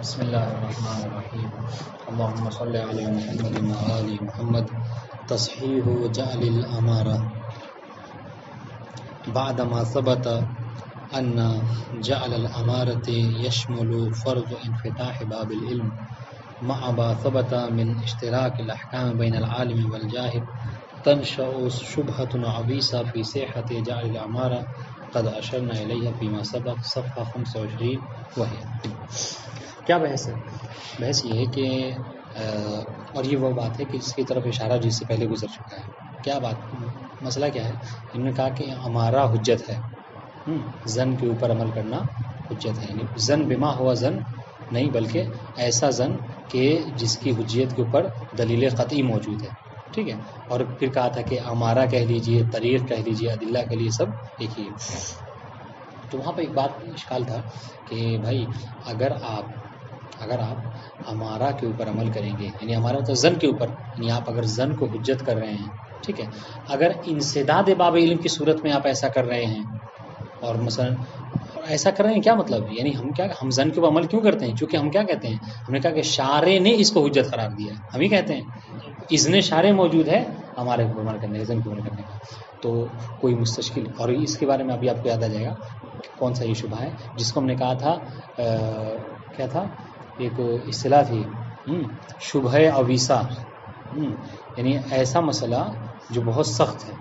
بسم اللہ الرحمن الرحیم اللهم صل علی محمد وآل محمد تصحیح جعل الامارہ بعد ما ثبت ان جعل الامارة يشمل فرض انفتاح باب العلم مع ما ثبت من اشتراك الاحکام بین العالم والجاہل تنشأ شبهة عویصة في صحة جعل الامارة قد اشرنا الیہ فيما سبق صفحہ 25 وہی کیا بحث ہے؟ بحث یہ ہے کہ اور یہ وہ بات ہے کہ جس کی طرف اشارہ جس سے پہلے گزر چکا ہے. کیا بات مسئلہ کیا ہے؟ انہوں نے کہا کہ ہمارا حجت ہے، زن کے اوپر عمل کرنا حجت ہے. یعنی زن بما ہوا زن نہیں، بلکہ ایسا زن کہ جس کی حجیت کے اوپر دلیل قطعی موجود ہے. ٹھیک ہے. اور پھر کہا تھا کہ ہمارا کہہ لیجئے، طریق کہہ لیجئے، ادلہ کے لیے سب ایک ہی ہے. تو وہاں پہ ایک بات اشکال تھا کہ بھائی اگر آپ ہمارا کے اوپر عمل کریں گے، یعنی ہمارا تو زن کے اوپر، یعنی آپ اگر زن کو حجت کر رہے ہیں، ٹھیک ہے، اگر انسداد باب علم کی صورت میں آپ ایسا کر رہے ہیں، اور مثلا ایسا کر رہے ہیں کیا مطلب؟ یعنی ہم زن کے اوپر عمل کیوں کرتے ہیں؟ چونکہ ہم کیا کہتے ہیں؟ ہم نے کہا کہ شارع نے اس کو حجت قرار دیا ہے. ہم ہی کہتے ہیں اذن شارع موجود ہے ہمارے اوپر عمل کرنے کا، زن کے اوپر عمل کرنے کا. تو کوئی مستشکل، اور اس کے بارے میں ابھی آپ کو یاد آ جائے گا کون سا یہ شبہ ہے جس کو ہم نے کہا تھا کیا تھا، ایک اصطلاح تھی شبہ عویصہ، یعنی ایسا مسئلہ جو بہت سخت ہے.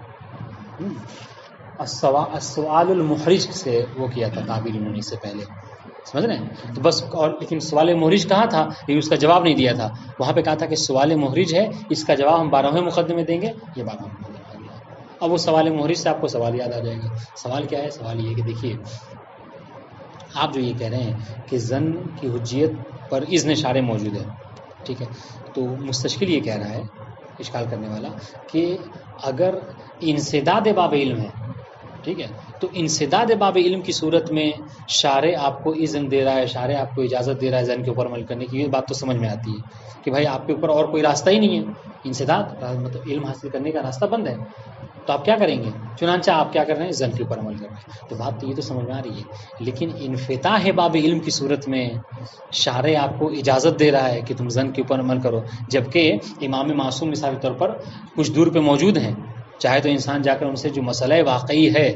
السؤال المحرج سے وہ کیا تھا تعبیر انہوں نے اس سے پہلے، سمجھ رہے ہیں؟ تو بس، اور لیکن سوال محرج کہا تھا لیکن اس کا جواب نہیں دیا تھا. وہاں پہ کہا تھا کہ سوال محرج ہے، اس کا جواب ہم 12ویں مقدمے میں دیں گے. یہ 12واں مقدمہ آ گیا. اب وہ سوال محرج سے آپ کو سوال یاد آ جائے گا. سوال کیا ہے؟ سوال یہ کہ دیکھیے، آپ جو یہ کہہ رہے ہیں کہ زن کی حجیت پر اذن شارع موجود ہے، ٹھیک ہے، تو مستشکل یہ کہہ رہا ہے، اشکال کرنے والا، کہ اگر انسداد باب علم ہے، ٹھیک ہے، تو انسداد باب علم کی صورت میں شارع آپ کو اذن دے رہا ہے، شارع آپ کو اجازت دے رہا ہے زن کے اوپر عمل کرنے کی. یہ بات تو سمجھ میں آتی ہے کہ بھائی آپ کے اوپر اور کوئی راستہ ہی نہیں ہے، انسداد مطلب علم حاصل کرنے کا راستہ بند ہے، تو آپ کیا کریں گے؟ چنانچہ آپ کیا کر رہے ہیں؟ زن کے اوپر عمل کر رہے ہیں. تو بات تو یہ تو سمجھ میں آ رہی ہے، لیکن انفتاح باب علم کی صورت میں شارع آپ کو اجازت دے رہا ہے کہ تم زن کے اوپر عمل کرو، جبکہ امام معصوم مثال کے طور پر کچھ دور پہ موجود ہیں. چاہے تو انسان جا کر ان سے جو مسئلہ واقعی ہے،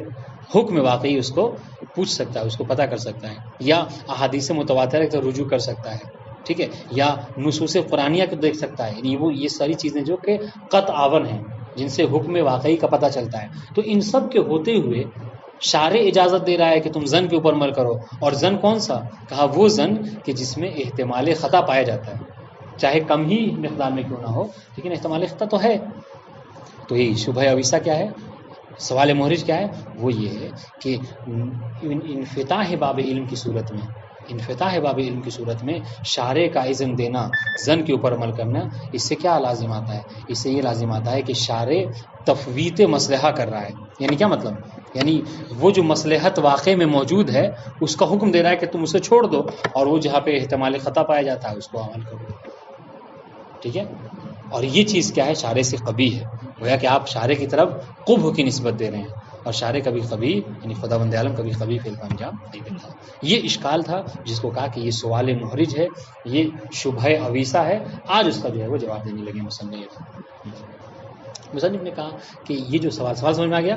حکم واقعی، اس کو پوچھ سکتا ہے، اس کو پتہ کر سکتا ہے، یا احادیث متواترہ کی طرف رجوع کر سکتا ہے، ٹھیک ہے، یا نصوص قرآنیہ کو دیکھ سکتا ہے. یعنی وہ یہ ساری چیزیں جو کہ قطعاً ہیں، جن سے حکم واقعی کا پتہ چلتا ہے. تو ان سب کے ہوتے ہوئے شارع اجازت دے رہا ہے کہ تم زن کے اوپر عمل کرو. اور زن کون سا؟ کہا وہ زن کہ جس میں احتمال خطا پایا جاتا ہے، چاہے کم ہی مقدار میں کیوں نہ ہو، لیکن احتمال خطا تو ہے. تو یہ شبہ عویصہ کیا ہے؟ سوال محرج کیا ہے؟ وہ یہ ہے کہ انفتاح باب علم کی صورت میں، انفتاح باب علم کی صورت میں شارع کا اذن دینا، زن کے اوپر عمل کرنا، اس سے کیا لازم آتا ہے؟ اس سے یہ لازم آتا ہے کہ شارع تفویت مصلحہ کر رہا ہے. یعنی کیا مطلب؟ یعنی وہ جو مصلحت واقع میں موجود ہے اس کا حکم دے رہا ہے کہ تم اسے چھوڑ دو، اور وہ جہاں پہ احتمال خطا پایا جاتا ہے اس کو عمل کرو. ٹھیک ہے. اور یہ چیز کیا ہے؟ شارع سے قبیح ہے. گویا کہ آپ شارع کی طرف قبح کی نسبت دے رہے ہیں، اور شارع کبھی قبیح، یعنی خداوند عالم کبھی قبیح فعل کا انجام نہیں دیتا. یہ اشکال تھا جس کو کہا کہ یہ سوال محرج ہے، یہ شبہ عویصہ ہے. آج اس کا جو ہے وہ جواب دینے لگے مصنف نے کہا کہ یہ جو سوال سمجھ میں آ گیا.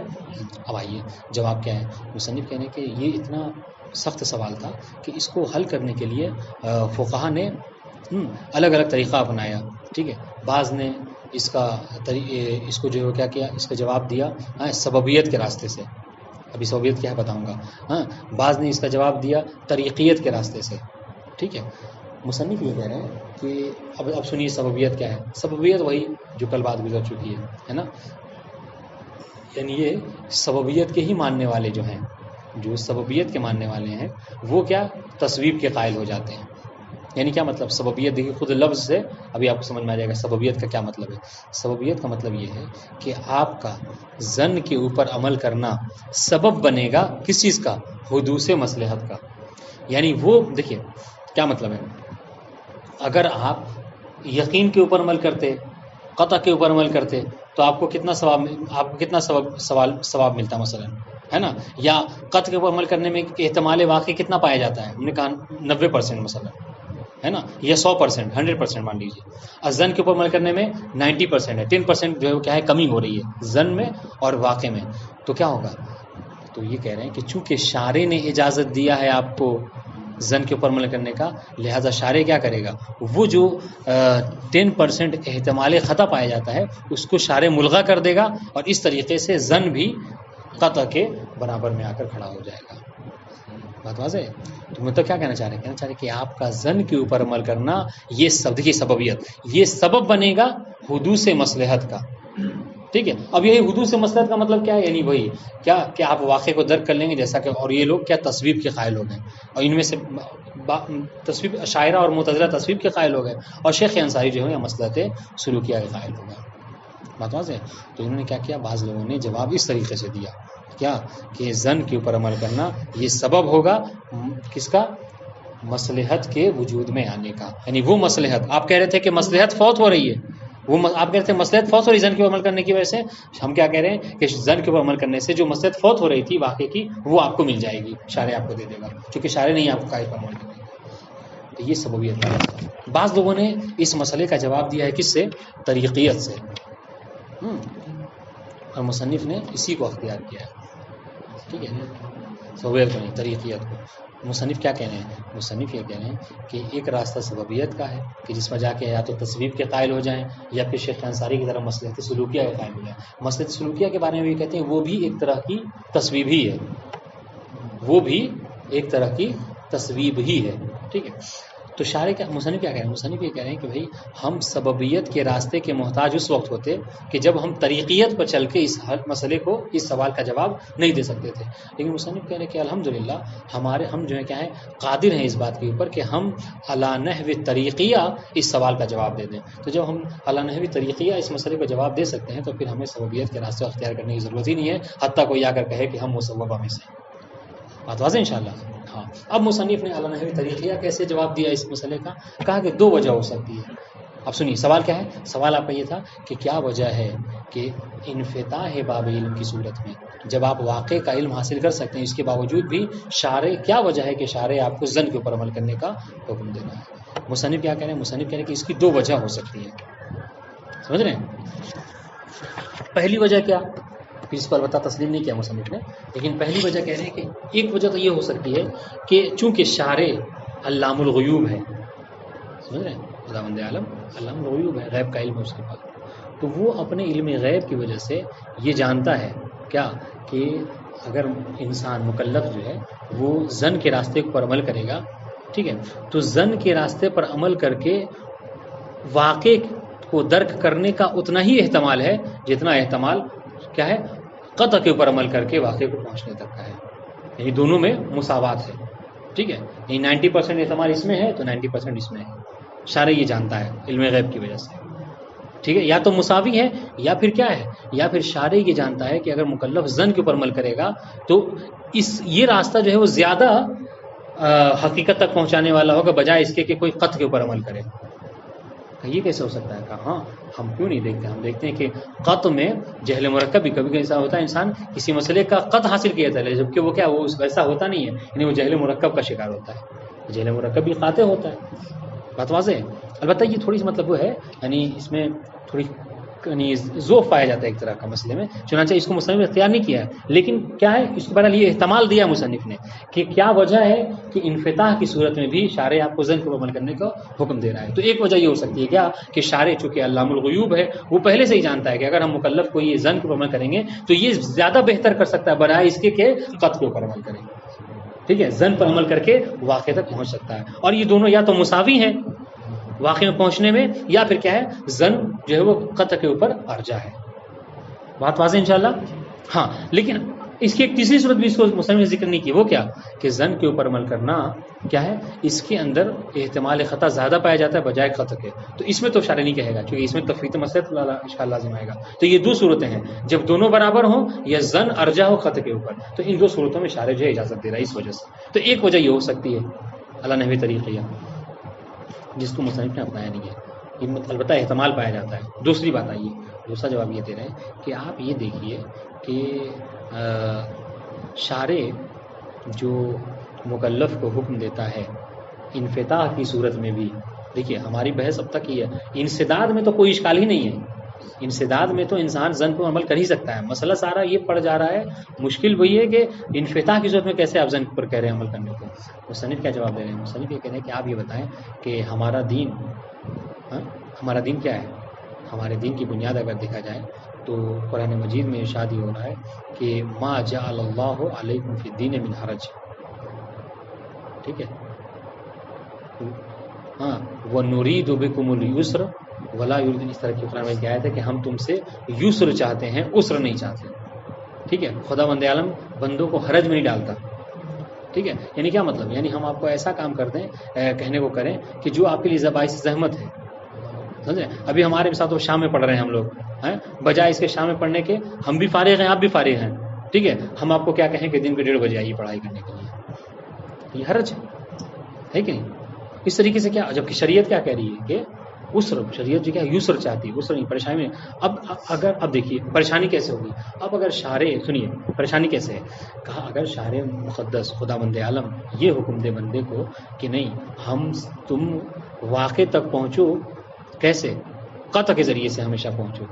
اب آئیے جواب کیا ہے. مصنف کہنے کہ یہ اتنا سخت سوال تھا کہ اس کو حل کرنے کے لیے فقہا نے الگ الگ طریقہ اپنایا. ٹھیک ہے. بعض نے اس کو جو ہے کیا کیا، اس کا جواب دیا سببیت کے راستے سے. ابھی سببیت کیا ہے بتاؤں گا. بعض نے اس کا جواب دیا طریقیت کے راستے سے. ٹھیک ہے. مصنف یہ کہہ رہے ہیں کہ اب سنیے سببیت کیا ہے. سببیت وہی جو کل بات گزر چکی ہے نا. یعنی یہ سببیت کے ہی ماننے والے جو ہیں، جو سببیت کے ماننے والے ہیں، وہ کیا تصویب کے قائل ہو جاتے ہیں. یعنی کیا مطلب؟ سببیت دیکھیے خود لفظ سے ابھی آپ کو سمجھ میں آ جائے گا سببیت کا کیا مطلب ہے. سببیت کا مطلب یہ ہے کہ آپ کا زن کے اوپر عمل کرنا سبب بنے گا کس چیز کا؟ حدوث مصلحت کا. یعنی وہ دیکھیے کیا مطلب ہے. اگر آپ یقین کے اوپر عمل کرتے، قطع کے اوپر عمل کرتے، تو آپ کو کتنا ثواب ملتا مثلا، ہے نا. یا قطع کے اوپر عمل کرنے میں احتمال واقع کتنا پایا جاتا ہے؟ ہم نے کہا 90% مثلا. ہے نا، یا 100%، 100% مان لیجیے. زن کے اوپر عمل کرنے میں 90% ہے، 10% جو ہے وہ کیا ہے کمی ہو رہی ہے زن میں اور واقع میں. تو کیا ہوگا؟ تو یہ کہہ رہے ہیں کہ چونکہ شارع نے اجازت دیا ہے آپ کو زن کے اوپر عمل کرنے کا، لہذا شارع کیا کرے گا؟ وہ جو 10% احتمال خطا پایا جاتا ہے اس کو شارع ملغا کر دے گا، اور اس طریقے سے زن بھی قطع کے برابر میں آ کر کھڑا ہو جائے گا. بات واضح ہے؟ تو مطلب کیا کہنا چاہ رہے ہیں؟ کہنا چاہ رہے ہیں کہ آپ کا زن کے اوپر عمل کرنا یہ دیکھیے سببیت، یہ سبب بنے گا حدوث مصلحت کا. ٹھیک ہے. اب یہی حدوث مصلحت کا مطلب کیا ہے؟ یعنی وہی کیا کہ آپ واقعے کو درک کر لیں گے جیسا کہ، اور یہ لوگ کیا تصویب کے قائل ہو گئے، اور ان میں سے تصویب شاعرہ اور معتزلہ تصویب کے قائل ہو گئے، اور شیخ انصاری جو ہے مصلحت سلوکیہ کے قائل ہو گئے. بات واضح ہے؟ تو انہوں نے کیا کیا، بعض لوگوں نے جواب اس طریقے سے دیا کیا کہ زن کے اوپر عمل کرنا یہ سبب ہوگا کس کا؟ مصلحت کے وجود میں آنے کا. یعنی وہ مصلحت آپ کہہ رہے تھے کہ مصلحت فوت ہو رہی ہے، وہ آپ کہہ رہے تھے مصلحت فوت ہو رہی ہے زن کے اوپر عمل کرنے کی وجہ سے. ہم کیا کہہ رہے ہیں کہ زن کے اوپر عمل کرنے سے جو مصلحت فوت ہو رہی تھی واقعے کی، وہ آپ کو مل جائے گی، شارع آپ کو دے دے گا، کیونکہ شارع نہیں آپ کو قائل پر عمل کرنے کا. تو یہ سببیت ہے. بعض لوگوں نے اس مسئلے کا جواب دیا ہے کس سے؟ طریقیت سے. اور مصنف نے اسی کو اختیار کیا ہے. ٹھیک ہے، سببیت کو نہیں، طریقیت کو. مصنف کیا کہہ رہے ہیں؟ مصنف یہ کہہ رہے ہیں کہ ایک راستہ سببیت کا ہے کہ جس میں جا کے یا تو تصویب کے قائل ہو جائیں، یا پھر شیخ انصاری کی طرح مصلحت سلوکیہ کے قائل ہو جائیں. مصلحت سلوکیہ کے بارے میں بھی کہتے ہیں وہ بھی ایک طرح کی تصویب ہی ہے، وہ بھی ایک طرح کی تصویب ہی ہے. ٹھیک ہے. تو شارع کا مصنف کیا کہہ رہے ہیں؟ مصنف یہ کہہ رہے ہیں کہ بھائی ہم سببیت کے راستے کے محتاج اس وقت ہوتے کہ جب ہم طریقیت پر چل کے اس مسئلے کو، اس سوال کا جواب نہیں دے سکتے تھے. لیکن مصنف کہہ رہے ہیں کہ الحمدللہ ہم جو ہے کیا ہے قادر ہیں اس بات کے اوپر کہ ہم علی نحو طریقیہ اس سوال کا جواب دے دیں. تو جب ہم علی نحو طریقیہ اس مسئلے کو جواب دے سکتے ہیں تو پھر ہمیں سببیت کے راستے اختیار کرنے کی ضرورت ہی نہیں ہے، حتیٰ کوئی آ کر کہے کہ ہم مسببہ میں سے. بات واضح انشاءاللہ. ہاں. اب مصنف نے علی نحو طریقیہ کیسے جواب دیا اس مسئلے کا؟ کہا کہ دو وجہ ہو سکتی ہے. اب سنیے سوال کیا ہے. سوال آپ کا یہ تھا کہ کیا وجہ ہے کہ انفتاح باب علم کی صورت میں جب آپ واقع کا علم حاصل کر سکتے ہیں اس کے باوجود بھی شارع، کیا وجہ ہے کہ شارع آپ کو زن کے اوپر عمل کرنے کا حکم دے رہا ہے؟ مصنف کیا کہہ رہے ہیں؟ مصنف کہہ رہے ہیں کہ اس کی دو وجہ ہو سکتی ہے. سمجھ رہے ہیں؟ پہلی وجہ کیا، اس پر البتہ تسلیم نہیں کیا مصنف نے، لیکن پہلی وجہ کہہ رہے ہیں کہ ایک وجہ تو یہ ہو سکتی ہے کہ چونکہ شارع علام الغیوب ہے، سمجھ رہے ہیں، خداوند عالم علام الغیوب ہے، غیب کا علم ہے اس کے پاس، تو وہ اپنے علم غیب کی وجہ سے یہ جانتا ہے کیا کہ اگر انسان مکلف جو ہے وہ زن کے راستے پر عمل کرے گا، ٹھیک ہے، تو زن کے راستے پر عمل کر کے واقع کو درک کرنے کا اتنا ہی احتمال ہے جتنا احتمال کیا ہے قطع کے اوپر عمل کر کے واقعے کو پہنچنے تک کا ہے. یعنی دونوں میں مساوات ہے. ٹھیک ہے. یعنی 90% احتمال اس میں ہے تو 90% اس میں ہے. شارع یہ جانتا ہے علم غیب کی وجہ سے. ٹھیک ہے. یا تو مساوی ہے یا پھر کیا ہے، یا پھر شارع یہ جانتا ہے کہ اگر مکلف زن کے اوپر عمل کرے گا تو یہ راستہ جو ہے وہ زیادہ حقیقت تک پہنچانے والا ہوگا بجائے اس کے کہ کوئی قطع کے اوپر عمل کرے. یہ کیسے ہو سکتا ہے؟ کہا ہاں ہم کیوں نہیں دیکھتے، ہم دیکھتے ہیں کہ قطع میں جہل مرکب بھی کبھی ایسا ہوتا ہے، انسان کسی مسئلے کا قطع حاصل کیا جاتا ہے جبکہ وہ کیا وہ ویسا ہوتا نہیں ہے، یعنی وہ جہل مرکب کا شکار ہوتا ہے. جہل مرکب بھی قاطع ہوتا ہے. بات واضح ہے. البتہ یہ تھوڑی سی مطلب وہ ہے یعنی اس میں تھوڑی یعنی ذوف پایا جاتا ہے ایک طرح کا مسئلے میں، چنانچہ اس کو مصنف نے اختیار نہیں کیا ہے، لیکن کیا ہے اس کے بارے یہ احتمال دیا مصنف نے کہ کیا وجہ ہے کہ انفتاح کی صورت میں بھی شارع آپ کو زن کو عمل کرنے کا حکم دے رہا ہے. تو ایک وجہ یہ ہو سکتی ہے کیا کہ شارع چونکہ علام الغیوب ہے وہ پہلے سے ہی جانتا ہے کہ اگر ہم مکلف کو یہ زن کو عمل کریں گے تو یہ زیادہ بہتر کر سکتا ہے بجائے اس کے کہ قطع کے اوپر عمل کریں. ٹھیک ہے. زن پر عمل کر کے واقع تک پہنچ سکتا ہے، اور یہ دونوں یا تو مساوی ہیں واقع میں پہنچنے میں، یا پھر کیا ہے زن جو ہے وہ قطع کے اوپر ارجح ہے. بات واضح انشاءاللہ. ہاں لیکن اس کی ایک تیسری صورت بھی اس کو مصنف نے ذکر نہیں کی، وہ کیا کہ زن کے اوپر عمل کرنا کیا ہے اس کے اندر احتمال خطا زیادہ پایا جاتا ہے بجائے قطع کے. تو اس میں تو شارع نہیں کہے گا کیونکہ اس میں تفویت مصلحت اشکال لازم آئے گا. تو یہ دو صورتیں ہیں، جب دونوں برابر ہوں یا زن ارجح ہو قطع کے اوپر، تو ان دو صورتوں میں شارع جو ہے اجازت دے رہا ہے اس وجہ سے. تو ایک وجہ یہ ہو سکتی ہے علی نحو طریقیہ جس کو مصنف نے اپنایا نہیں ہے، یہ البتہ احتمال پایا جاتا ہے. دوسری بات آئیے، دوسرا جواب یہ دے رہے ہیں کہ آپ یہ دیکھیے کہ شارع جو مکلف کو حکم دیتا ہے انفتاح کی صورت میں بھی. دیکھیے ہماری بحث اب تک یہ ہے، انسداد میں تو کوئی اشکال ہی نہیں ہے، انسداد میں تو انسان زن پر عمل کر ہی سکتا ہے. مسئلہ سارا یہ پڑ جا رہا ہے، مشکل وہی ہے کہ انفتاح کی صورت میں کیسے آپ زن پر کہہ رہے ہیں عمل کرنے کو. مصنف کیا جواب دے رہے ہیں؟ مصنف یہ کہہ رہے ہیں کہ آپ یہ بتائیں کہ ہمارا دین، ہمارا دین کیا ہے؟ ہمارے دین کی بنیاد اگر دیکھا جائے تو قرآن مجید میں ارشاد ہو رہا ہے کہ ما جعل اللہ علیکم فی الدین من حرج. ٹھیک ہے، ہاں، وَنُرِيدُ بِكُمُ الْيُسْرَ وَلَا يُرِيدُ. اس طرح کی قرآن میں کیا ہے کہ ہم تم سے یسر چاہتے ہیں، عسر نہیں چاہتے. ٹھیک ہے، خدا بند عالم بندوں کو حرج میں نہیں ڈالتا. ٹھیک ہے، یعنی کیا مطلب؟ یعنی ہم آپ کو ایسا کام کر دیں، کہنے کو کریں کہ جو آپ کے لیے باعث زحمت ہے. سمجھے؟ ابھی ہمارے ساتھ وہ شام میں پڑھ رہے ہیں ہم لوگ، بجائے اس کے شام میں پڑھنے کے ہم بھی فارغ ہیں، آپ بھی فارغ ہیں. ٹھیک ہے، ہم آپ کو کیا کہیں کہ دن کے 1:30 بجے آئیے پڑھائی کرنے کے لیے، یہ حرج ہے کہ نہیں؟ اس طریقے سے کیا، جبکہ شریعت کیا کہہ رہی ہے کہ عسر، شریعت جو کیا یسر چاہتی ہے، عسر نہیں، پریشانی میں. اب دیکھیے پریشانی کیسے ہوگی. اب اگر شارع، سنیے پریشانی کیسے ہے، کہا اگر شارع مقدس خدا بند عالم یہ حکم دے بندے کو کہ نہیں ہم تم واقع تک پہنچو، کیسے؟ قطع کے ذریعے سے ہمیشہ پہنچو.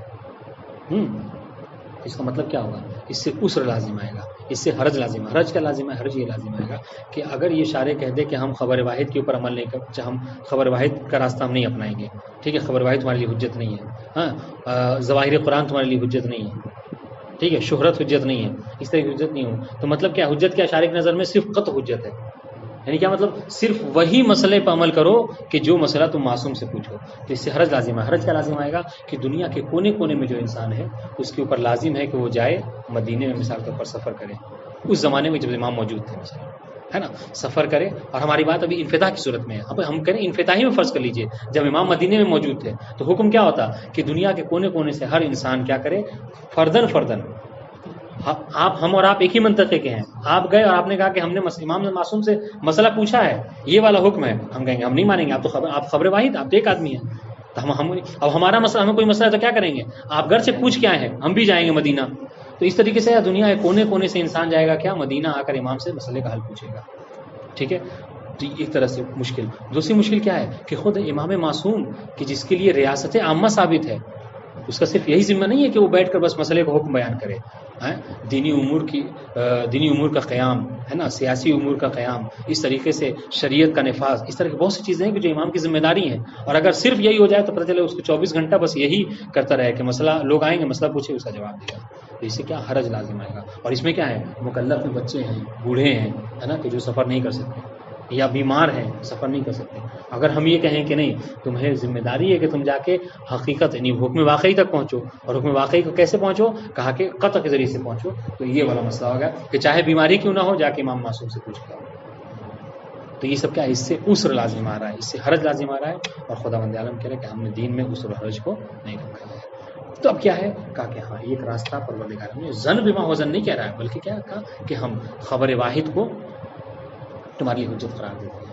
اس کا مطلب کیا ہوگا؟ اس سے عسر لازم آئے گا، اس سے حرج لازم ہے. حرج کیا لازم ہے؟ حرج یہ لازم آئے گا کہ اگر یہ شارع کہہ دے کہ ہم خبر واحد کے اوپر عمل نہیں کر، ہم خبر واحد کا راستہ ہم نہیں اپنائیں گے. ٹھیک ہے، خبر واحد تمہارے لیے حجت نہیں ہے. ہاں، ظواہر قرآن تمہارے لیے حجت نہیں ہے. ٹھیک ہے، شہرت حجت نہیں ہے، اس طرح کی حجت نہیں ہو. تو مطلب کیا حجت کیا؟ شارع کی نظر میں صرف قطع حجت ہے. یعنی کیا مطلب؟ صرف وہی مسئلے پہ عمل کرو کہ جو مسئلہ تم معصوم سے پوچھو. تو اس سے حرج لازم ہے. حرج کیا لازم آئے گا کہ دنیا کے کونے کونے میں جو انسان ہے اس کے اوپر لازم ہے کہ وہ جائے مدینے میں مثال کے اوپر سفر کرے. اس زمانے میں جب امام موجود تھے مثلا، ہے نا، سفر کرے. اور ہماری بات ابھی انفتاح کی صورت میں ہے. اب ہم کریں انفتاحی میں فرض کر لیجئے جب امام مدینے میں موجود تھے تو حکم کیا ہوتا کہ دنیا کے کونے کونے سے ہر انسان کیا کرے، فردن فردن. ہم اور آپ ایک ہی منطقے کے ہیں. آپ گئے اور آپ نے کہا کہ ہم نے امام معصوم سے مسئلہ پوچھا ہے، یہ والا حکم ہے. ہم کہیں گے ہم نہیں مانیں گے، آپ خبر واحد، آپ ایک آدمی ہیں. تو اب ہمارا مسئلہ، ہمیں کوئی مسئلہ ہے تو کیا کریں گے؟ آپ گھر سے پوچھ کے آئے ہیں، ہم بھی جائیں گے مدینہ. تو اس طریقے سے دنیا کے کونے کونے سے انسان جائے گا کیا، مدینہ آ کر امام سے مسئلے کا حل پوچھے گا. ٹھیک ہے، تو ایک طرح سے مشکل. دوسری مشکل کیا ہے کہ خود امام معصوم کہ جس کے لیے ریاست عامہ ثابت ہے، اس کا صرف یہی ذمہ نہیں ہے کہ وہ بیٹھ کر بس مسئلے کو حکم بیان کرے. دینی امور کا قیام، ہے نا، سیاسی امور کا قیام، اس طریقے سے شریعت کا نفاذ، اس طرح کی بہت سی چیزیں ہیں کہ جو امام کی ذمہ داری ہیں. اور اگر صرف یہی ہو جائے تو پتہ چلے اس کو 24 گھنٹہ بس یہی کرتا رہے کہ مسئلہ، لوگ آئیں گے مسئلہ پوچھے اس کا جواب دے گا. تو اس سے کیا حرج لازم آئے گا. اور اس میں کیا ہے، مکلف میں بچے ہیں، بوڑھے ہیں، ہے نا، کہ جو سفر نہیں کر سکتے یا بیمار ہیں، سفر نہیں کر سکتے. اگر ہم یہ کہیں کہ نہیں تمہیں ذمہ داری ہے کہ تم جا کے حقیقت یعنی حکم واقعی تک پہنچو، اور حکم واقعی کو کیسے پہنچو، کہا کہ قطع کے ذریعے سے پہنچو. تو یہ والا مسئلہ ہوگا کہ چاہے بیماری کیوں نہ ہو جا کے امام معصوم سے پوچھ کے آؤ. تو یہ سب کیا ہے، اس سے عسر لازم آ رہا ہے، اس سے حرج لازم آ رہا ہے. اور خدا بند عالم کہہ رہے ہیں کہ ہم نے دین میں عسر و حرج کو نہیں رکھا ہے. تو اب کیا ہے، کہا کہ ہاں ایک راستہ پروردگار نے زن بما ہو زن نہیں کہہ رہا ہے، بلکہ کیا کہا کہ ہم خبر واحد کو تمہاری حجت قرار دیتے ہیں.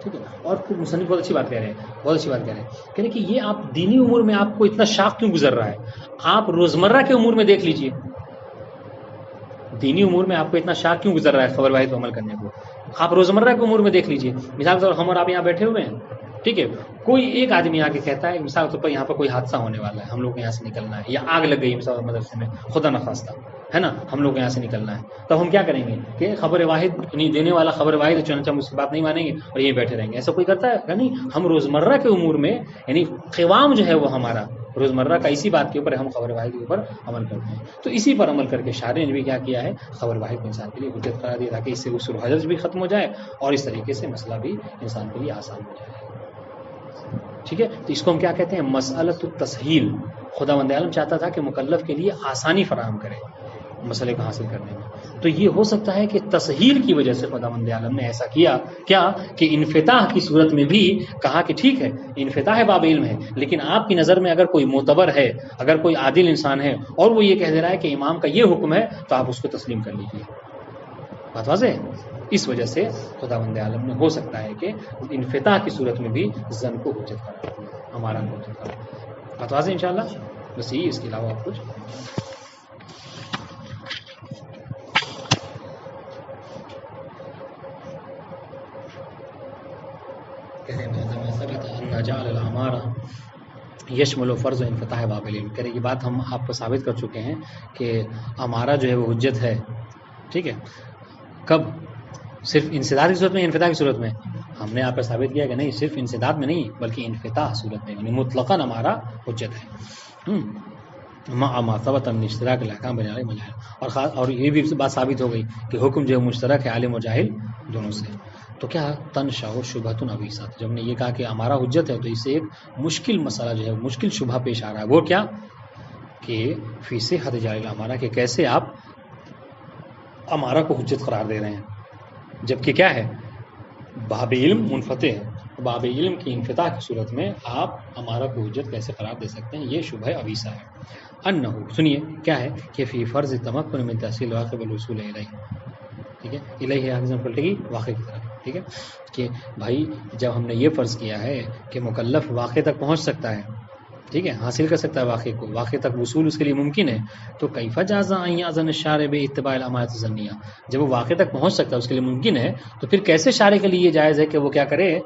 ٹھیک ہے. اور پھر مصنف بہت اچھی بات کہہ رہے ہیں، بہت اچھی بات کہہ رہے ہیں، کہہ رہے کہ یہ آپ دینی امور میں آپ کو اتنا شاق کیوں گزر رہا ہے. آپ روزمرہ کے امور میں دیکھ لیجئے، دینی امور میں آپ کو اتنا شاق کیوں گزر رہا ہے خبر واحد عمل کرنے کو. آپ روزمرہ کے امور میں دیکھ لیجئے. مثال کے طور پر ہم اور آپ یہاں بیٹھے ہوئے ہیں، ٹھیک ہے، کوئی ایک آدمی آ کے کہتا ہے مثال کے طور پر یہاں پر کوئی حادثہ ہونے والا ہے، ہم لوگ کو یہاں سے نکلنا ہے، یا آگ لگ گئی مثال مدرسے میں، خدا نخواستہ، ہے نا، ہم لوگ یہاں سے نکلنا ہے. تو ہم کیا کریں گے کہ خبر واحد نہیں دینے والا خبر واحد، چنانچہ ہم اس کی بات نہیں مانیں گے اور یہیں بیٹھے رہیں گے. ایسا کوئی کرتا ہے نہیں. ہم روزمرہ کے امور میں یعنی قوام جو ہے وہ ہمارا روزمرہ کا اسی بات کے اوپر ہم خبر واحد کے اوپر عمل کرتے ہیں. تو اسی پر عمل کر کے شارع نے بھی کیا کیا ہے، خبر واحد کو انسان کے لیے حجت قرار دیا تاکہ اس سے عسر و حرج بھی ختم ہو جائے اور اس طریقے سے مسئلہ بھی انسان کے لیے آسان ہو جائے. ٹھیک ہے. تو اس کو ہم کیا کہتے ہیں، مسئلۃ التسہیل. خدا بند عالم چاہتا تھا کہ مکلف کے لیے آسانی فراہم کرے مسئلے کو حاصل کرنے میں. تو یہ ہو سکتا ہے کہ تسہیل کی وجہ سے خدا بند عالم نے ایسا کیا کیا کہ انفتاح کی صورت میں بھی کہا کہ ٹھیک ہے انفتاح باب علم ہے، لیکن آپ کی نظر میں اگر کوئی معتبر ہے، اگر کوئی عادل انسان ہے اور وہ یہ کہہ دے رہا ہے کہ امام کا یہ حکم ہے تو آپ اس کو تسلیم کر لیجیے. بات واضح ہے. اس وجہ سے خدا بند عالم نے ہو سکتا ہے کہ انفتاح کی صورت میں بھی زن کو حجت قرار دیا، ہمارا حجت قرار دیا. بات واضح انشاءاللہ. بس یہی، اس کے علاوہ آپ کچھ کہہ رہے ہیں ثبت ان جعل الامارہ یشمل فرض انفتاح باب العلم. کہہ رہے یہ بات ہم آپ کو ثابت کر چکے ہیں کہ امارہ جو ہے وہ حجت ہے. ٹھیک ہے، کب؟ صرف انسداد کی صورت میں، انفتاح کی صورت میں. ہم نے آپ کو ثابت کیا کہ نہیں، صرف انسداد میں نہیں بلکہ انفتاح صورت میں، یعنی مطلقاً ہمارا حجت ہے. ما ثبت من اشتراک الاحکام بین العالم والجاہل. اور یہ بھی بات ثابت ہو گئی کہ حکم جو ہے مشترک ہے عالم و جاہل دونوں سے. تو کیا تنشأ شبہۃ ابیسات، جب ہم نے یہ کہا کہ ہمارا حجت ہے تو اس سے ایک مشکل مسئلہ جو ہے مشکل شبہ پیش آ رہا ہے. وہ کیا؟ کہ فی صحۃ جعل الامارہ، کہ کیسے آپ امارہ کو حجت قرار دے رہے ہیں جبکہ کیا ہے، باب علم منفتح ہے. باب علم کی انفتاح کی صورت میں آپ امارہ کو حجت کیسے قرار دے سکتے ہیں؟ یہ شبہ ابیسہ ہے. انہ، سنیے کیا ہے، کہ فی فرض تمکن من تحصیل واقع والوصول الیہ. ٹھیک ہے، الیہ حافظ پلٹے گی واقع کی طرف. ٹھیک ہے، کہ بھائی جب ہم نے یہ فرض کیا ہے کہ مکلف واقع تک پہنچ سکتا ہے، ٹھیک ہے، حاصل کر سکتا ہے واقع کو، واقع تک وصول اس کے لیے ممکن ہے، تو کیف جاز ان یاذن الشارع باتباع الامارۃ الظنیہ. جب وہ واقع تک پہنچ سکتا ہے، اس کے لیے ممکن ہے، تو پھر کیسے شارع کے لیے یہ جائز ہے کہ وہ کیا کرے،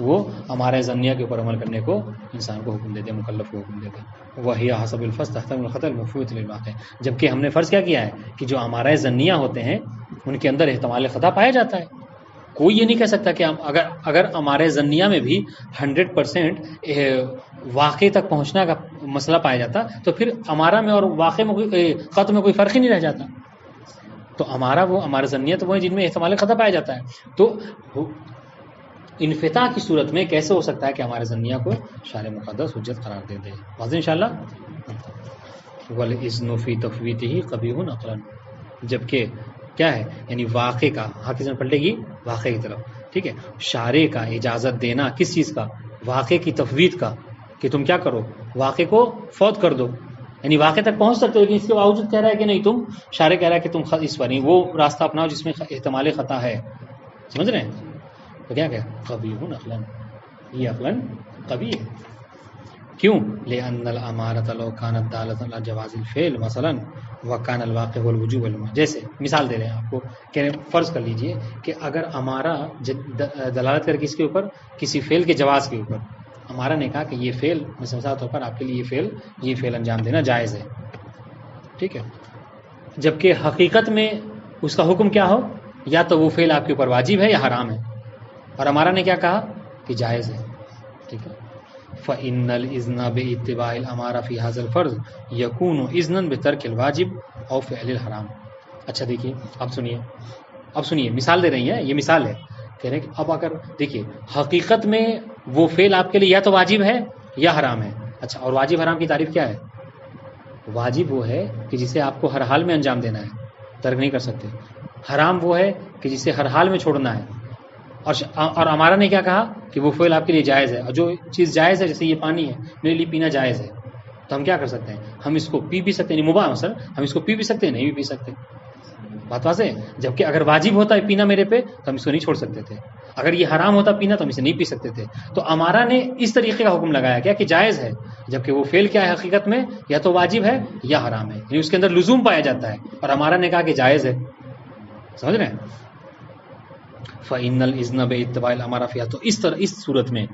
وہ ہمارے ظنیہ کے اوپر عمل کرنے کو انسان کو حکم دے دے، مکلف کو حکم دے دے. وہی حسب الفرض تحتمل الخطأ المفوت للواقع. جبکہ ہم نے فرض کیا ہے کہ جو ہمارے ظنیہ ہوتے ہیں ان کے اندر احتمال خطا پایا جاتا ہے. کوئی یہ نہیں کہہ سکتا کہ اگر ہمارے ظنیہ میں بھی 100% واقع تک پہنچنا کا مسئلہ پایا جاتا تو پھر ہمارا میں اور واقع میں خط میں کوئی فرق ہی نہیں رہ جاتا. تو ہمارے ظنیہ تو وہ ہیں جن میں احتمال خطا پایا جاتا ہے. تو انفتاح کی صورت میں کیسے ہو سکتا ہے کہ ہمارے ظنیہ کو شارع مقدس حجت قرار دے دے؟ واضح انشاءاللہ. والاذن فی تفویتہ قبیح عقلا. جبکہ کیا ہے، یعنی واقع کا، حافظ پلٹے گی واقع کی طرف. ٹھیک ہے، شارع کا اجازت دینا کس چیز کا؟ واقع کی تفویت کا، کہ تم کیا کرو، واقع کو فوت کر دو. یعنی واقع تک پہنچ سکتے ہو لیکن اس کے باوجود کہہ رہا ہے کہ نہیں، تم شارع کہہ رہا ہے کہ تم اس پر نہیں، وہ راستہ اپناؤ جس میں احتمال خطا ہے. سمجھ رہے ہیں؟ تو کیا کہ قبیح عقلا، یہ عقلا قبیح ہے. کیوں؟ لأن الامارۃ لو كانت دالۃ علی جواز الفعل مثلا وكان الواقع والوجوب والمع. جیسے مثال دے رہے ہیں آپ کو، کہ فرض کر لیجئے کہ اگر ہمارا دلالت کر کے اس کے اوپر کسی فعل کے جواز کے اوپر، ہمارا نے کہا کہ یہ فعل مثال طور پر آپ کے لیے یہ فعل انجام دینا جائز ہے. ٹھیک ہے، جبکہ حقیقت میں اس کا حکم کیا ہو، یا تو وہ فعل آپ کے اوپر واجب ہے یا حرام ہے، اور ہمارا نے کیا کہا کہ جائز ہے. ٹھیک ہے، فإن الإذن باتباع الأمارة في هذا الفرض يكون إذنا بترك الواجب أو فعل الحرام. اچھا دیکھیے، اب سنیے مثال دے رہی ہیں، یہ مثال ہے، کہہ رہے ہیں کہ اب اگر دیکھیے حقیقت میں وہ فعل آپ کے لیے یا تو واجب ہے یا حرام ہے. اچھا، اور واجب حرام کی تعریف کیا ہے؟ واجب وہ ہے کہ جسے آپ کو ہر حال میں انجام دینا ہے، ترک نہیں کر سکتے. حرام وہ ہے کہ جسے ہر حال میں چھوڑنا ہے. اور ہمارا نے کیا کہا کہ وہ فعل آپ کے لیے جائز ہے. اور جو چیز جائز ہے، جیسے یہ پانی ہے، میرے لیے پینا جائز ہے، تو ہم کیا کر سکتے ہیں، ہم اس کو پی بھی سکتے ہیں، مباح مثلا ہم اس کو پی بھی سکتے ہیں، نہیں بھی پی سکتے. بات واضح ہے. جبکہ اگر واجب ہوتا ہے پینا میرے پہ تو ہم اس کو نہیں چھوڑ سکتے تھے. اگر یہ حرام ہوتا پینا تو ہم اسے نہیں پی سکتے تھے. تو ہمارا نے اس طریقے کا حکم لگایا کیا کہ جائز ہے، جبکہ وہ فعل کیا ہے حقیقت میں، یا تو واجب ہے یا حرام ہے، یعنی اس کے اندر لزوم پایا جاتا ہے، اور ہمارا نے کہا کہ جائز ہے. سمجھ رہے ہیں؟ فإن الإذن باتباع الأمارة فيها. تو اس صورت میں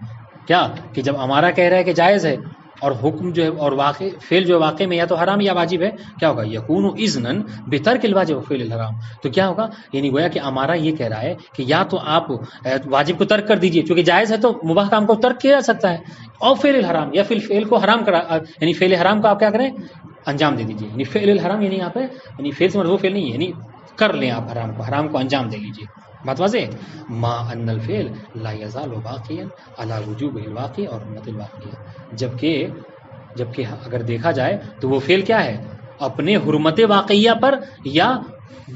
کیا کہ جب ہمارا کہہ رہا ہے کہ جائز ہے اور حکم جو ہے اور واقع فعل جو واقع میں یا تو حرام یا واجب ہے، کیا ہوگا؟ یکون اذنا بترک الواجب وفعل الحرام. تو کیا ہوگا؟ یعنی گویا کہ ہمارا یہ کہہ رہا ہے کہ یا تو آپ واجب کو ترک کر دیجئے، چونکہ جائز ہے تو مباح کام کو ترک کیا جا سکتا ہے، اور فعل الحرام، یا پھر فعل کو حرام کرا، یعنی فعل حرام کو آپ کیا کریں، انجام دے دیجئے. یعنی فعل الحرام یعنی یہاں پہ یعنی فعل سے مراد وہ فعل نہیں ہے، یعنی کر لیں آپ حرام کو انجام دے لیجئے. بات واضح. ما ان الفعل لا يزال باقيا على وجوب الواقع اور حرمت الواقع. جبکہ اگر دیکھا جائے تو وہ فعل کیا ہے، اپنے حرمت واقعیہ پر یا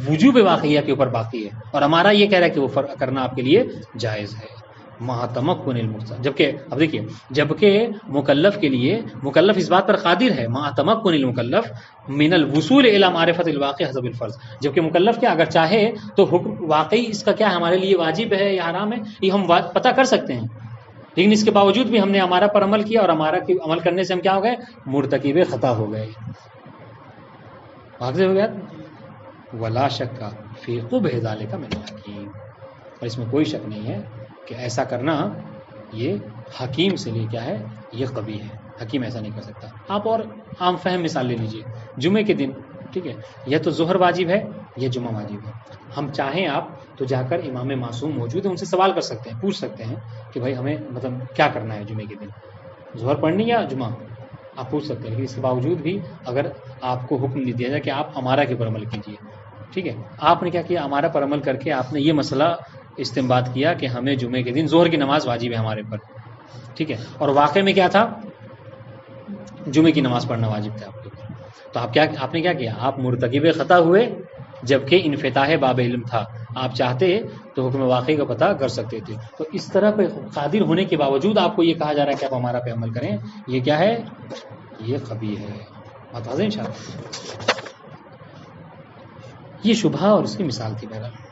وجوب واقعیہ کے اوپر باقی ہے، اور ہمارا یہ کہہ رہا ہے کہ وہ فرق کرنا آپ کے لیے جائز ہے. مع تمکن المقتضى. جبکہ اب دیکھیے، جبکہ مکلف کے لیے، مکلف اس بات پر قادر ہے، مع تمکن المکلف من الوصول الى معرفت الواقع حسب الفرض. جبکہ مکلف کیا اگر چاہے تو حکم واقعی اس کا کیا ہے، ہمارے لیے واجب ہے یا حرام ہے، یہ ہم پتہ کر سکتے ہیں. لیکن اس کے باوجود بھی ہم نے ہمارا پر عمل کیا، اور ہمارا عمل کرنے سے ہم کیا ہو گئے، مرتکب خطا ہو گئے. واضح ہو گیا. ولا شک فی قبح ذلک من الحکیم. اور اس میں کوئی شک نہیں ہے کہ ایسا کرنا یہ حکیم سے لیے کیا ہے، یہ قبیح ہے، حکیم ایسا نہیں کر سکتا۔ آپ اور عام فہم مثال لے لیجئے، جمعے کے دن ٹھیک ہے، یا تو ظہر واجب ہے یا جمعہ واجب ہے، ہم چاہیں آپ تو جا کر امام معصوم موجود ہے ان سے سوال کر سکتے ہیں، پوچھ سکتے ہیں کہ بھائی ہمیں مطلب کیا کرنا ہے جمعے کے دن، ظہر پڑھنی یا جمعہ، آپ پوچھ سکتے ہیں۔ لیکن اس کے باوجود بھی اگر آپ کو حکم نہیں دیا جائے کہ آپ امارہ کے پر عمل کیجیے، ٹھیک ہے، آپ نے کیا کیا، امارہ پر عمل کر کے آپ نے یہ مسئلہ استنباط کیا کہ ہمیں جمعے کے دن ظہر کی نماز واجب ہے ہمارے پر، ٹھیک ہے، اور واقع میں کیا تھا، جمعے کی نماز پڑھنا واجب تھا آپ کے اوپر، تو آپ نے کیا کیا، آپ مرتکب خطا ہوئے جبکہ انفتاح باب علم تھا، آپ چاہتے تو حکم واقعی کا پتہ کر سکتے تھے۔ تو اس طرح پہ قادر ہونے کے باوجود آپ کو یہ کہا جا رہا ہے کہ آپ ہمارا پہ عمل کریں، یہ کیا ہے، یہ قبیح ہے۔ بات واضح انشاءاللہ۔ یہ شبہ اور اس کی مثال تھی بہرحال۔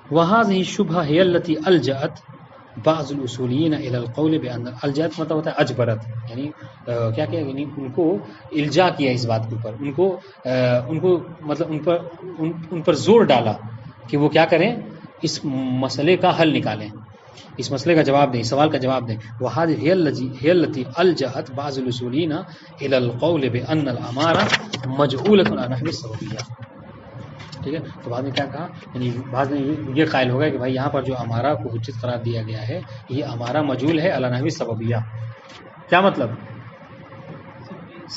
وهذه الشبهة هي التي الجأت بعض الاصوليين الى القول بان الجأت مطلب ہوتا ہے اجبرت، یعنی کیا کیا، یعنی ان کو الجا کیا اس بات کے اوپر، ان کو مطلب ان پر زور ڈالا کہ وہ کیا کریں، اس مسئلے کا حل نکالیں، اس مسئلے کا جواب دیں، سوال کا جواب دیں۔ وهذه هي التي الجأت بعض الاصوليين الى القول بان الامارة مجعولة على نحو السببية، ٹھیک ہے۔ تو بعد میں کیا کہا، یعنی بعض میں یہ قائل ہو گیا کہ بھائی یہاں پر جو امارہ کو حجت قرار دیا گیا ہے، یہ امارہ مجعول ہے علی نحو سببیہ۔ کیا مطلب،